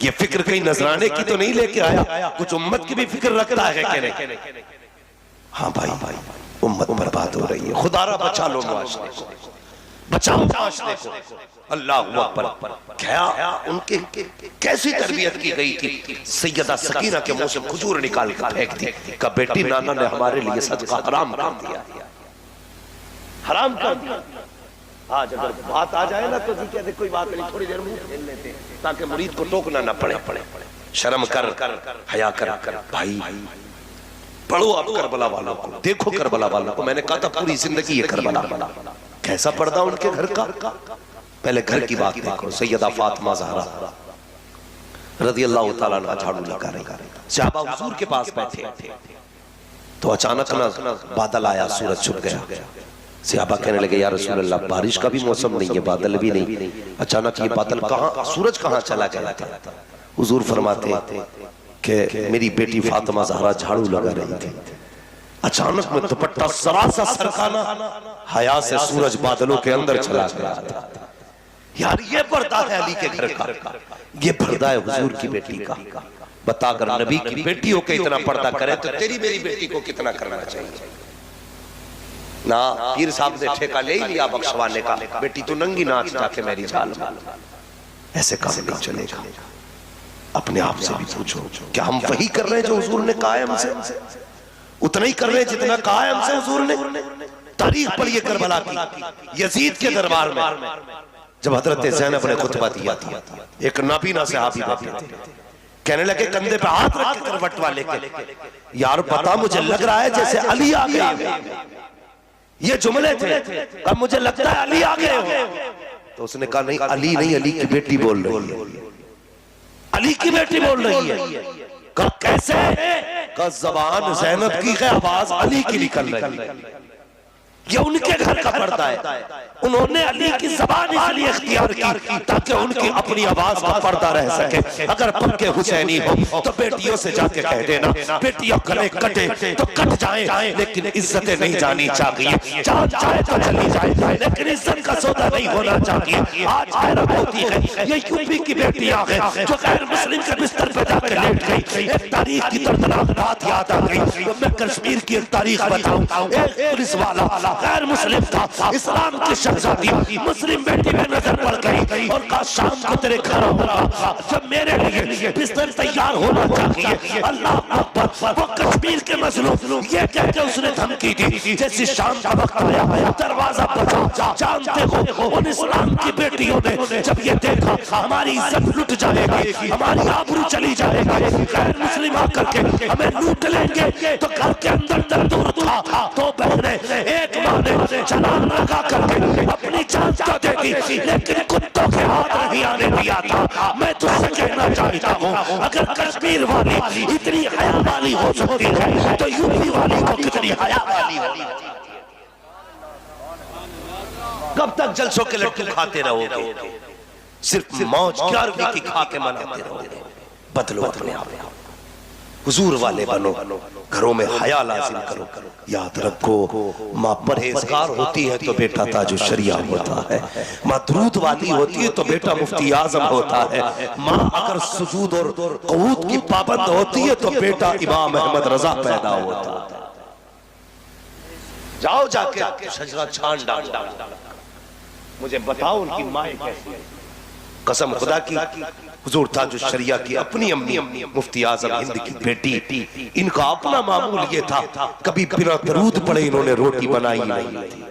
ये फिक्र कहीं नजराने की तो नहीं लेके आया, कुछ उम्मत की भी फिक्र रखता है कि नहीं। हाँ भाई, उम्मत बर्बाद हो रही है, खुदारा बचा लो मुआशरे को, बचाओ मुआशरे को। अल्लाह अकबर। क्या उनके कैसी तरबियत की गई थी। सैयदा सकीना के मुंह से खजूर निकाल कर फेंक दी, का बेटी नाना ने हमारे लिए सदका हराम कर दिया, हराम कर दिया। आज अगर बात आ जाए ना तो जी कहते कोई बात नहीं, थोड़ी देर मुंह खेल लेते ताकि मुरीद को टोकना ना पड़े। शर्म कर, हया कर भाई। पढ़ो आप करबला वालों को, देखो करबला वालों को। मैंने कहा था पूरी जिंदगी ये करबला, कैसा पर्दा उनके घर का। पहले घर की बात देखो। सैयदा फातिमा ज़हरा रज़ी अल्लाह ताला अन्हा झाड़ू लगा रही, सहाबा हुजूर के पास बैठे तो अचानक ना बादल आया, सूरज छुप गया। सहाबा कहने लगे या रसूल अल्लाह, बारिश का भी मौसम नहीं है, बादल भी नहीं, अचानक ये बादल कहाँ, सूरज कहाँ चला गया था। हुजूर फरमाते कि मेरी बेटी फातिमा ज़हरा झाड़ू लगा रही थी, अचानक में दुपट्टा सरासा सरकाना, हया से सूरज बादलों के अंदर चला गया। यार ये पर्दा है अली के घर का, ये पर्दा है हुजूर की बेटी का। बताकर नबी की बेटियों के इतना पर्दा करे तो तेरी मेरी बेटी को कितना करना चाहिए ना। पीर साहब ने ठेका ले ही लिया बख्शवाने का, बेटी तो नंगी नाच जाके मेरी जान, ऐसे काम नहीं चलेगा। अपने आप से भी पूछो, क्या हम वही कर रहे हैं जो हुजूर ने कहा है हमसे? उतना ही कर रहे हैं जितना कहा है हमसे हुजूर ने। तारीख पढ़िए करबला की, यजीद के दरबार में जब हजरत ज़ैनब ने खुतबा दिया था, एक नाबीना सहाबी बैठे थे, कहने लगे कंधे पे हाथ रख के करवट वाले के, यार पता मुझे लग रहा है जैसे अली आ गए। ये जुमले थे, अब मुझे लगता है अली आ गए हो। तो उसने कहा नहीं, अली नहीं, अली की बेटी बोल रही है, अली की बेटी बोल रही है। कहा कैसे? कहा ज़बान ज़ैनब की है, आवाज अली की निकल रही है। ये उनके घर का पर्दा है, उन्होंने अली की ज़बान इसलिए इख्तियार की ताकि उनकी अपनी आवाज का पर्दा रह सके। अगर पक्के हुसैनी हो तो बेटियों से जाके कह देना, बेटियां गले कटे तो कट जाए, लेकिन इज्जतें नहीं जानी चाहिए। जान जाए तो चली जाए, लेकिन इज्जत का सौदा नहीं होना चाहिए। आज हैरत होती है, ये यूपी की बेटियां हैं जो गैर मुस्लिम के बिस्तर पे जाके लेट गई। एक तारीख की दर्दनाक बात याद आ गई। मैं कश्मीर की एक तारीख बताऊं। एक पुलिस वाला गैर मुस्लिम था, इस्लाम की शहजादी मुस्लिम बेटी में नजर पड़ गई और कहा शाम को तेरे घर आऊंगा जब मेरे लिए बिस्तर तैयार होना चाहिए। अल्लाह अकबर। वो कश्मीर के मजलूम ये कह के उसने धमकी दी, जैसे शाम का वक्त आया दरवाजा बजा। जानते हो उन इस्लाम की बेटियों ने जब ये देखा हमारी इज्जत लुट जाएगी, हमारी आबरू चली जाएगी, गैर मुस्लिम आकर के हमें लूट लेंगे, तो घर के अंदर तंदूर था, तो बहने एक माँ ने जलाल लगा करके अपनी जान तो दे दी, लेकिन कुत्तों के हाथ नहीं आने दिया था। मैं तुझसे कहना चाहता हूँ अगर कश्मीर वाली इतनी हया वाली हो सकती है तो यूपी वाली को कितनी हया वाली होगी। कब तक जलसों के लड्डू खाते रहोगे, सिर्फ मौज 11वीं की खा के मनाते रहोगे। बदलो अपने आप, हुजूर वाले बनो, घरों में हया लाजिम करो। याद रखो माँ परहेजगार होती है तो बेटा ताजु शरिया होता है, माँ दरूद वाली होती है तो बेटा मुफ्ती आजम होता है, माँ अगर सुजूद और क़ुऊद की पाबंद होती है तो बेटा इमाम अहमद रजा पैदा होता है। जाओ जाके शजरा छान डाल, मुझे बताओ उनकी माँ कैसी है। कसम खुदा की हुजूर ताजुश शरिया की अपनी अम्मी मुफ्ती आजम हिंद की बेटी, इनका अपना मामूल ये था कभी बिना दरूद पढ़े इन्होंने रोटी बनाई नहीं थी।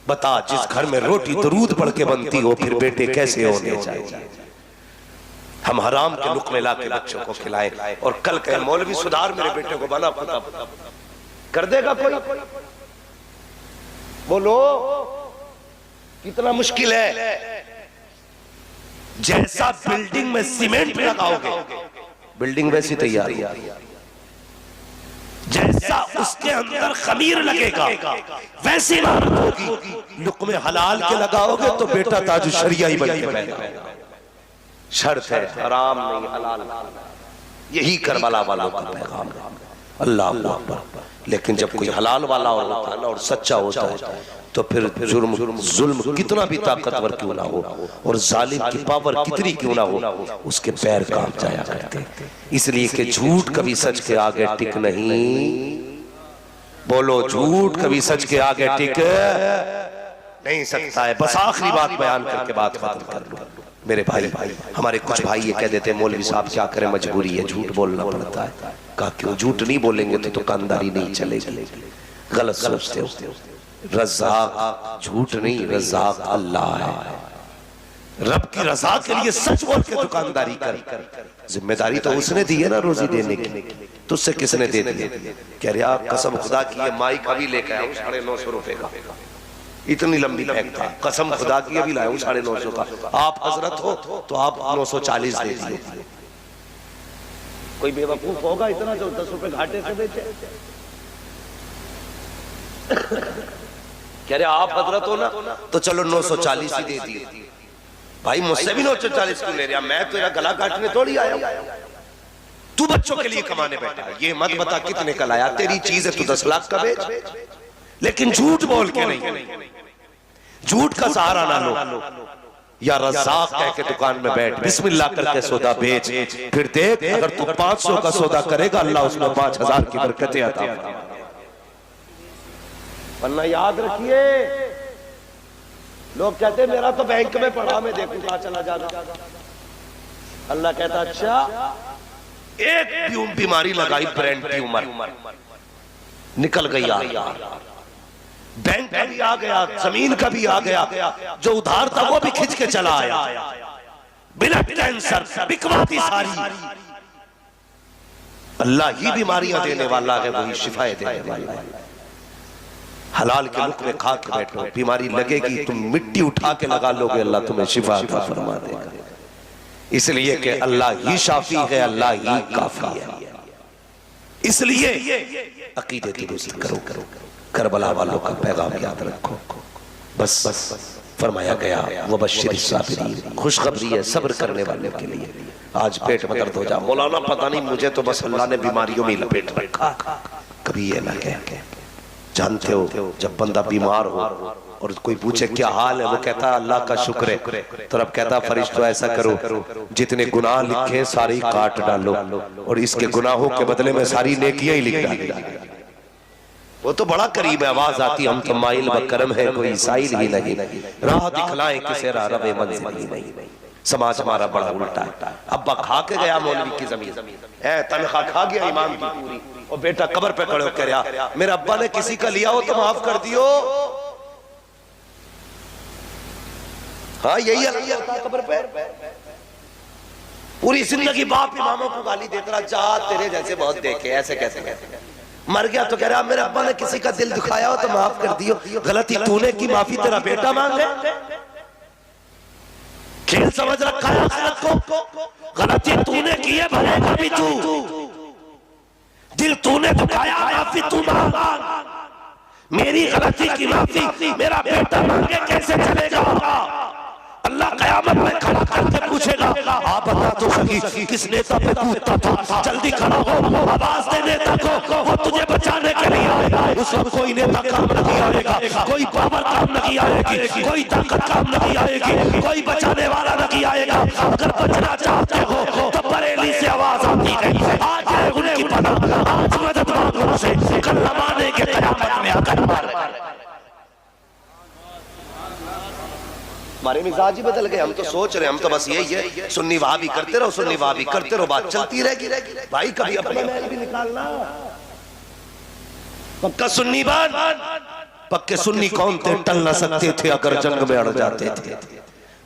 बता जिस घर में रोटी दरूद पढ़ के बनती हो फिर बेटे कैसे होने चाहिए। हम हराम के लुक़मे ला के बच्चों को खिलाए और कल कहे मौलवी सुधार मेरे बेटे को बना पता कर देगा कोई। बोलो कितना मुश्किल है। जैसा बिल्डिंग में सीमेंट लगाओगे बिल्डिंग वैसी तैयार होगी, जैसा उसके अंदर खमीर लगेगा वैसी इमारत होगी। लुक़मे हलाल के लगाओगे तो बेटा ताजु शरिया ही बन के बैठेगा। शर्त है हराम नहीं हलाल। यही करबला वालों का पैगाम है। अल्लाह अकबर। लेकिन जब कोई हलाल वाला होता है ना और सच्चा होता है तो फिर जुल्म कितना भी ताकतवर क्यों ना हो और जालिम की पावर कितनी क्यों ना हो उसके पैर कांप जाया करते। इसलिए कि झूठ कभी सच के आगे टिक नहीं। बोलो झूठ कभी सच के आगे टिक नहीं सकता है। बस आखिरी बात बयान करके बात खत्म कर लो। मेरे भाई हमारे कुछ भाई ये कह देते हैं मौलवी साहब क्या करें मजबूरी है झूठ बोलना पड़ता है। कहा क्यों झूठ नहीं बोलेंगे तो दुकानदारी नहीं चलेगी। गलत सोचते हो। रज़ाक झूठ नहीं रज़ाक अल्लाह है। रब की रजा के लिए सच बोल के दुकानदारी कर। जिम्मेदारी तो उसने दी है ना रोजी देने की, तुझसे किसने दे दी? कह रहा कसम खुदा की माइक अभी लेकर आया 950 रुपए का, इतनी लंबी पैक था। कसम खुदा की अभी लाया 950 का। आप हजरत हो तो आप 940 दे दिए। कोई बेवकूफ होगा इतना जो 10 रुपए घाटे से बेचे? कह रहे आप हजरत हो ना तो चलो 940 ही दे दिए। भाई मुझसे भी 940 क्यों ले रहा? मैं तेरा गला काटने थोड़ी आया। तू बच्चों के लिए कमाने बैठा। ये मत बता कितने का लाया। तेरी चीज है तू 10 लाख का बेच, लेकिन झूठ बोल के नहीं। झूठ का सहारा ना लो। या रज़ाक कह के दुकान में बैठ बिस्मिल्लाह करके सौदा बेच। फिर देख अगर तू 500 का सौदा करेगा अल्लाह उसमें 5000 की बरकतें अता फरमाएगा। वरना याद रखिए लोग कहते मेरा तो बैंक में पड़ा मैं देखूं कहां चला जाना। अल्लाह कहता अच्छा एक बीमारी लगाई ब्रेन ट्यूमर निकल गई यार। बैंक का भी आ गया, जमीन का भी आ गया, जो उधार था वो भी खिंच के चला आया। ब्लड कैंसर बिकवाती सारी। अल्लाह ही बीमारियां देने वाला है, वही शिफाएं देने वाला है। हलाल के मुख में खा के बैठो, बीमारी लगेगी तुम मिट्टी उठा के लगा लोगे अल्लाह तुम्हें शिफा अता फरमा देगा। इसलिए कि अल्लाह ही शाफी है, अल्लाह ही काफी है। इसलिए अकीदे दुरुस्त करो। करबला वालों का पैगाम याद रखो। बस फरमाया गया वो बशीर साबिरीन, खुशखबरी है सब्र करने वालों के लिए। आज पेट में दर्द हो जा मौलाना पता नहीं मुझे तो बस अल्लाह ने बीमारियों में लपेट रखा। कभी ये ना कह। जानते हो जब बंदा बीमार हो और कोई पूछे क्या हाल है, वो कहता अल्लाह का शुक्र है। तो रब कहता फरिश्तों ऐसा करो जितने गुनाह लिखे सारी काट डालो और इसके गुनाहों के बदले में सारी नेकियां ही लिख डालो। वो तो बड़ा करीब है, आवाज आती हम तो माइल व करम है कोई साइल ही नहीं, राह दिखलाए किसे रवे मंजिल ही नहीं। समाज हमारा बड़ा उल्टा है। अब्बा खा के गया मौलवी की जमीन, तनख्वाह खा गया इमाम की पूरी, और बेटा कब्र पे खड़े होकर रहा, मेरे अब्बा ने किसी का लिया हो तो माफ कर दियो। हाँ यही होता कब्र पे। पूरी जिंदगी बाप इमामों को गाली देता रहा, जा तेरे जैसे बहुत देखे, ऐसे कैसे कैसे। मर गया तो कह रहा मेरे अब्बा ने किसी का दिल दुखाया हो तो माफ कर दियो। गलती तूने की, माफी तेरा बेटा मांगे। खेल समझ रखा है आखिरत को। गलती तूने की है, भरेगा भी तू। दिल तूने दुखाया, माफी तू मांग। मेरी गलती की माफी मेरा बेटा मांगे कैसे चलेगा? अल्लाह कयामत में खड़ा करके पूछेगा, आप बता तो सही किस नेता पे कूदता था? जल्दी खड़ा हो, आवाज दे नेता को, वो तुझे बचाने के लिए आएगा। उस वक्त कोई नेता काम नहीं आएगा, कोई पावर काम नहीं आएगी, कोई ताकत काम नहीं आएगी, कोई बचाने वाला नहीं आएगा। अगर बचना चाहते हो तो बरेली से आवाज आती है, आज है उनकी पनाह, आज मदद मांगो उनसे, कल माने के कयामत में आकर मार। हमारे मिजाज ही बदल गए। हम तो सोच रहे, हम तो बस यही है, सुन्नी वहाबी करते रहो, सुन्नी वहाबी करते रहो, बात चलती रहेगी। भाई कभी अपना महल भी निकालना। पक्का सुन्नी बन। पक्के सुन्नी कौन थे? टल न सकते थे अगर जंग में अड़ जाते थे।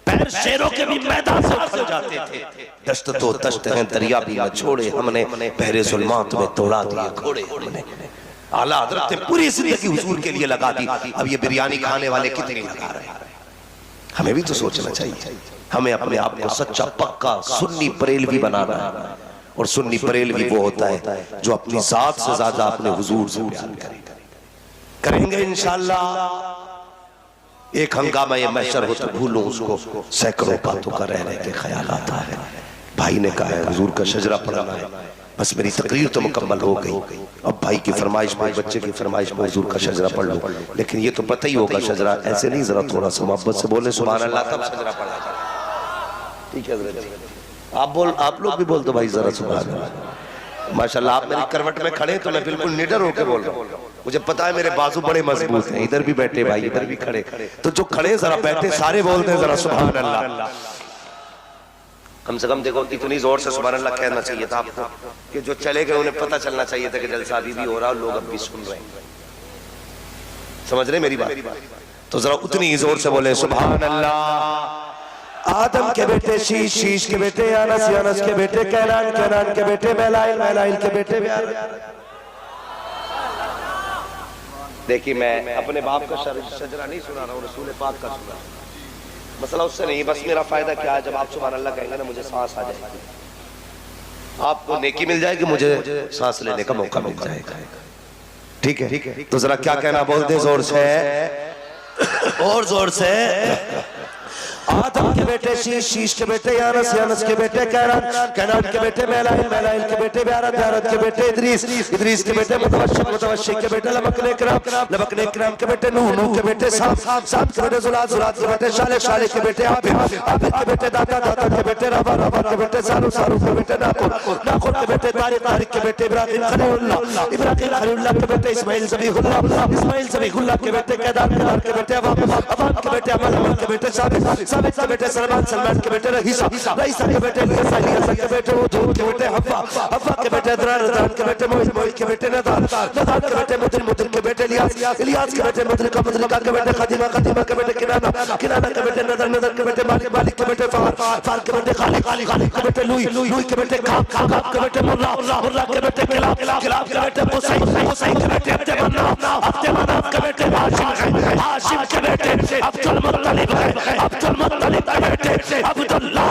पैर शेरों के भी मैदान से उतर जाते थे। दश्त तो दश्त हैं, दरिया भी न छोड़े हमने, पहरे जुल्मात में तोड़ा दिए घोड़े हमने। आला हज़रत ने पूरी जिंदगी हुजूर के लिए लगा दी। अब ये बिरयानी खाने वाले कितनी लगा रहे हैं? हमें भी तो सोचना चाहिए। हमें अपने आप को सच्चा पक्का सुन्नी बरेलवी बनाना है। और सुन्नी बरेलवी वो होता है जो अपनी जात से ज्यादा अपने हुजूर से प्यार करेंगे इंशाअल्लाह। एक हंगामा ये महशर हो तो भूलूं उसको, सैकड़ों बातों का रह रहे के ख्याल आता है। भाई ने कहा है हुजूर का शजरा पढ़ना है, बस मेरी तकरीर तो मुकम्मल हो गई। अब भाई की फरमाइश में, बच्चे की फरमाइश में हुजूर का शजरा पढ़ लो। लेकिन ये तो पता ही होगा शजरा ऐसे नहीं, जरा थोड़ा सा मोहब्बत से बोले सुभान अल्लाह, तब शजरा पढ़ा जाए। ठीक है आप लोग भी बोल दो भाई जरा सुभान अल्लाह। माशाल्लाह आप मेरी करवट में खड़े तो मैं बिल्कुल निडर होकर बोल रहा हूँ। मुझे पता है मेरे बाजू बड़े मजबूत हैं। इधर भी बैठे भाई, इधर भी खड़े, तो जो खड़े जरा बैठे सारे बोलते हैं जरा सुभान अल्लाह। कम से कम देखो इतनी जोर से सुभान अल्लाह कहना चाहिए था आपको कि जो चले गए उन्हें पता चलना चाहिए था कि जलसा अभी भी हो रहा है, लोग अब भी सुन रहे हैं। समझ रहे मेरी बात? तो जरा उतनी जोर से बोले सुभान अल्लाह। आदम के बेटे शीश, शीश के बेटे अनस, अनस के बेटे कैनान, कैनान के बेटे मैलाइल, मैलाइल के बेटे ब्यार। देखिए मैं अपने बाप का शजरा नहीं सुना रहा हूँ, रसूल पाक का सुना रहा हूँ। मसला उससे नहीं, बस मेरा फायदा क्या है, जब आप सुभान अल्लाह कहेंगे ना मुझे सांस आ जाएगी, आपको नेकी मिल जाएगी, मुझे सांस लेने का मौका मिल जाएगा। ठीक है? तो जरा क्या कहना बोल दे जोर से, और जोर से। आदम के बेटे शीश, शीश के बेटे अनस, अनस के बेटे कैनान, कैनान के बेटे मैलाइल, मैलाइल के बेटे ब्यारत, ब्यारत के बेटे इदरीस, इदरीस के बेटे मुतवश्शिक, मुतवश्शिक के बेटे लबकने इकराम, लबकने इकराम के बेटे नूह, नूह के बेटे साम, साम के बेटे जुलात, जुलात के बेटे शाले, शाले के बेटे आबिद, आबिद के बेटे दाता, दाता के बेटे रबा, रबा के बेटे सारू, सारू के बेटे नाकुर, नाकुर के बेटे तारिक, तारिक के बेटे इब्राहिम खलीलुल्लाह, इब्राहिम खलीलुल्लाह के बेटे इस्माइल ज़बीहुल्लाह, इस्माइल ज़बीहुल्लाह के बेटे केदार, केदार के बेटे अवाब, अवाब के बेटे अमल, अमल के बेटे साबित, साबित के बेटे सलमान, सलमान के बेटे रहीसा, रहीसा के बेटे लियासा, लियासा के बेटे उदूद के बेटे हव्वा, हव्वा के बेटे अदरान, अदरान के बेटे मोहित, मोहित के बेटे नदार, नदार के बेटे मुदल, मुदल के बेटे इलियास, इलियास के बेटे मुदलिका, मुदलिका के बेटे खदीमा, खदीमा के बेटे किनाना, किनाना के बेटे नदर, नदर के बेटे मालिक, मालिक के बेटे फार, फार के बेटे खालिक, खालिक के बेटे लुई, लुई के बेटे खाब, खाब के बेटे मुर्रा, मुर्रा के बेटे किलाब, किलाब के बेटे मुसई, मुसई के बेटे अब्दुमन्नाफ, अब्दुमन्नाफ के बेटे हाशिम, हाशिम के बेटे अब्दुल मुत्तलिब, अब्दुल मुत्तलिब के बेटे अब्दुल्लाह,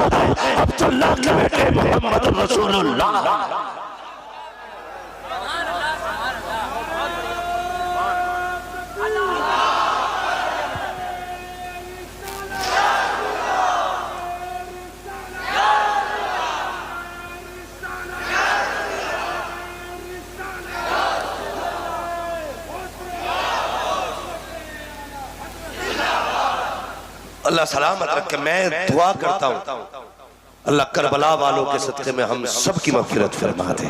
अब्दुल्लाह के बेटे मोहम्मद रसूलुल्लाह। अल्लाह सलामत रखे। मैं दुआ करता हूँ अल्लाह करबला वालों के सदक़े में हम सब की मग़फ़िरत फरमा दे।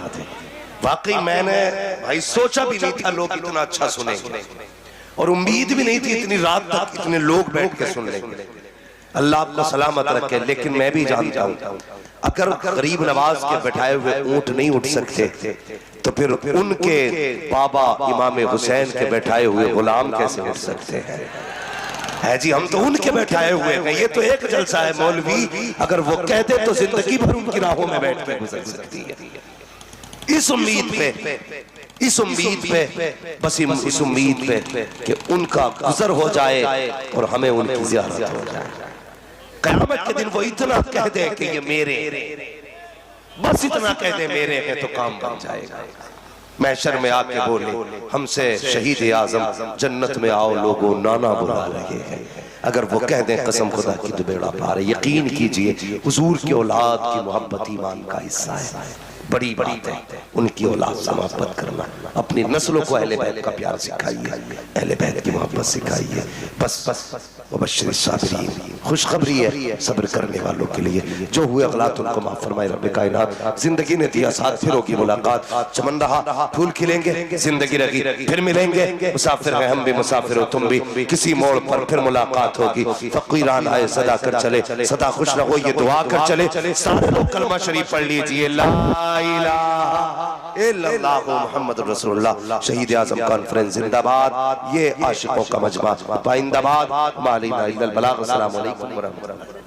वाकई मैंने भाई सोचा भी नहीं था लोग इतना अच्छा सुनेंगे, और उम्मीद भी नहीं थी इतनी रात तक इतने लोग बैठ के सुन लेंगे। अल्लाह आपको सलामत रखे। लेकिन मैं भी जानता हूं अगर गरीब नवाज के बैठाए हुए ऊंट नहीं उठ सकते तो फिर उनके बाबा इमाम हुसैन के बैठाए हुए गुलाम कैसे उठ सकते हैं? है जी, हम तो उनके बैठाए हुए हैं। ये तो एक जलसा है मौलवी, अगर वो कहते तो जिंदगी भर उनकी राहों में बैठ के गुजर सकती है। इस उम्मीद पे बस इस उम्मीद पे कि उनका गुजर हो जाए और हमें उनकी ज़ियारत हो जाए। क़यामत के दिन वो इतना कह दे कि ये मेरे, बस इतना कह दे मेरे हैं तो काम बन जाएगा। महशर में आके बोले हमसे शहीद आजम जन्नत में आओ लोगों नाना बुला रहे हैं। अगर वो कह दें कसम खुदा की तो बेड़ा पार है। यकीन कीजिए हुजूर की औलाद की मोहब्बत ईमान का हिस्सा है। बड़ी बात है उनकी औलाद से मोहब्बत करना। अपनी नस्लों को अहले बैत का प्यार सिखाइए, अहले बैत की मोहब्बत सिखाइए। बस वबश्शिर साबिरीन, खुशखबरी है सब्र करने वालों के लिए। जो हुए गलत उनको माफ फरमाए रब्बे कायनात। जिंदगी ने दिया साथ, फिर होगी मुलाकात। चमन रहा फूल खिलेंगे, जिंदगी रही फिर मिलेंगे। मुसाफिर हैं हम भी, मुसाफिर हो तुम भी, किसी मोड़ पर फिर मुलाकात होगी। फकीरान आए सदा कर चले, सदा खुश रहो ये दुआ कर चले। सारे लोग कलमा शरीफ पढ़ लीजिए, ला इलाहा इल्लल्लाहु मुहम्मदुर रसूलुल्लाह। शहीद आजम कॉन्फ्रेंस जिंदाबाद। ये आशिकों का मजमा पाइंदाबाद। मालिना इल्लल बलाग। अस्सलामु अलैकुम व रहमतुल्लाह।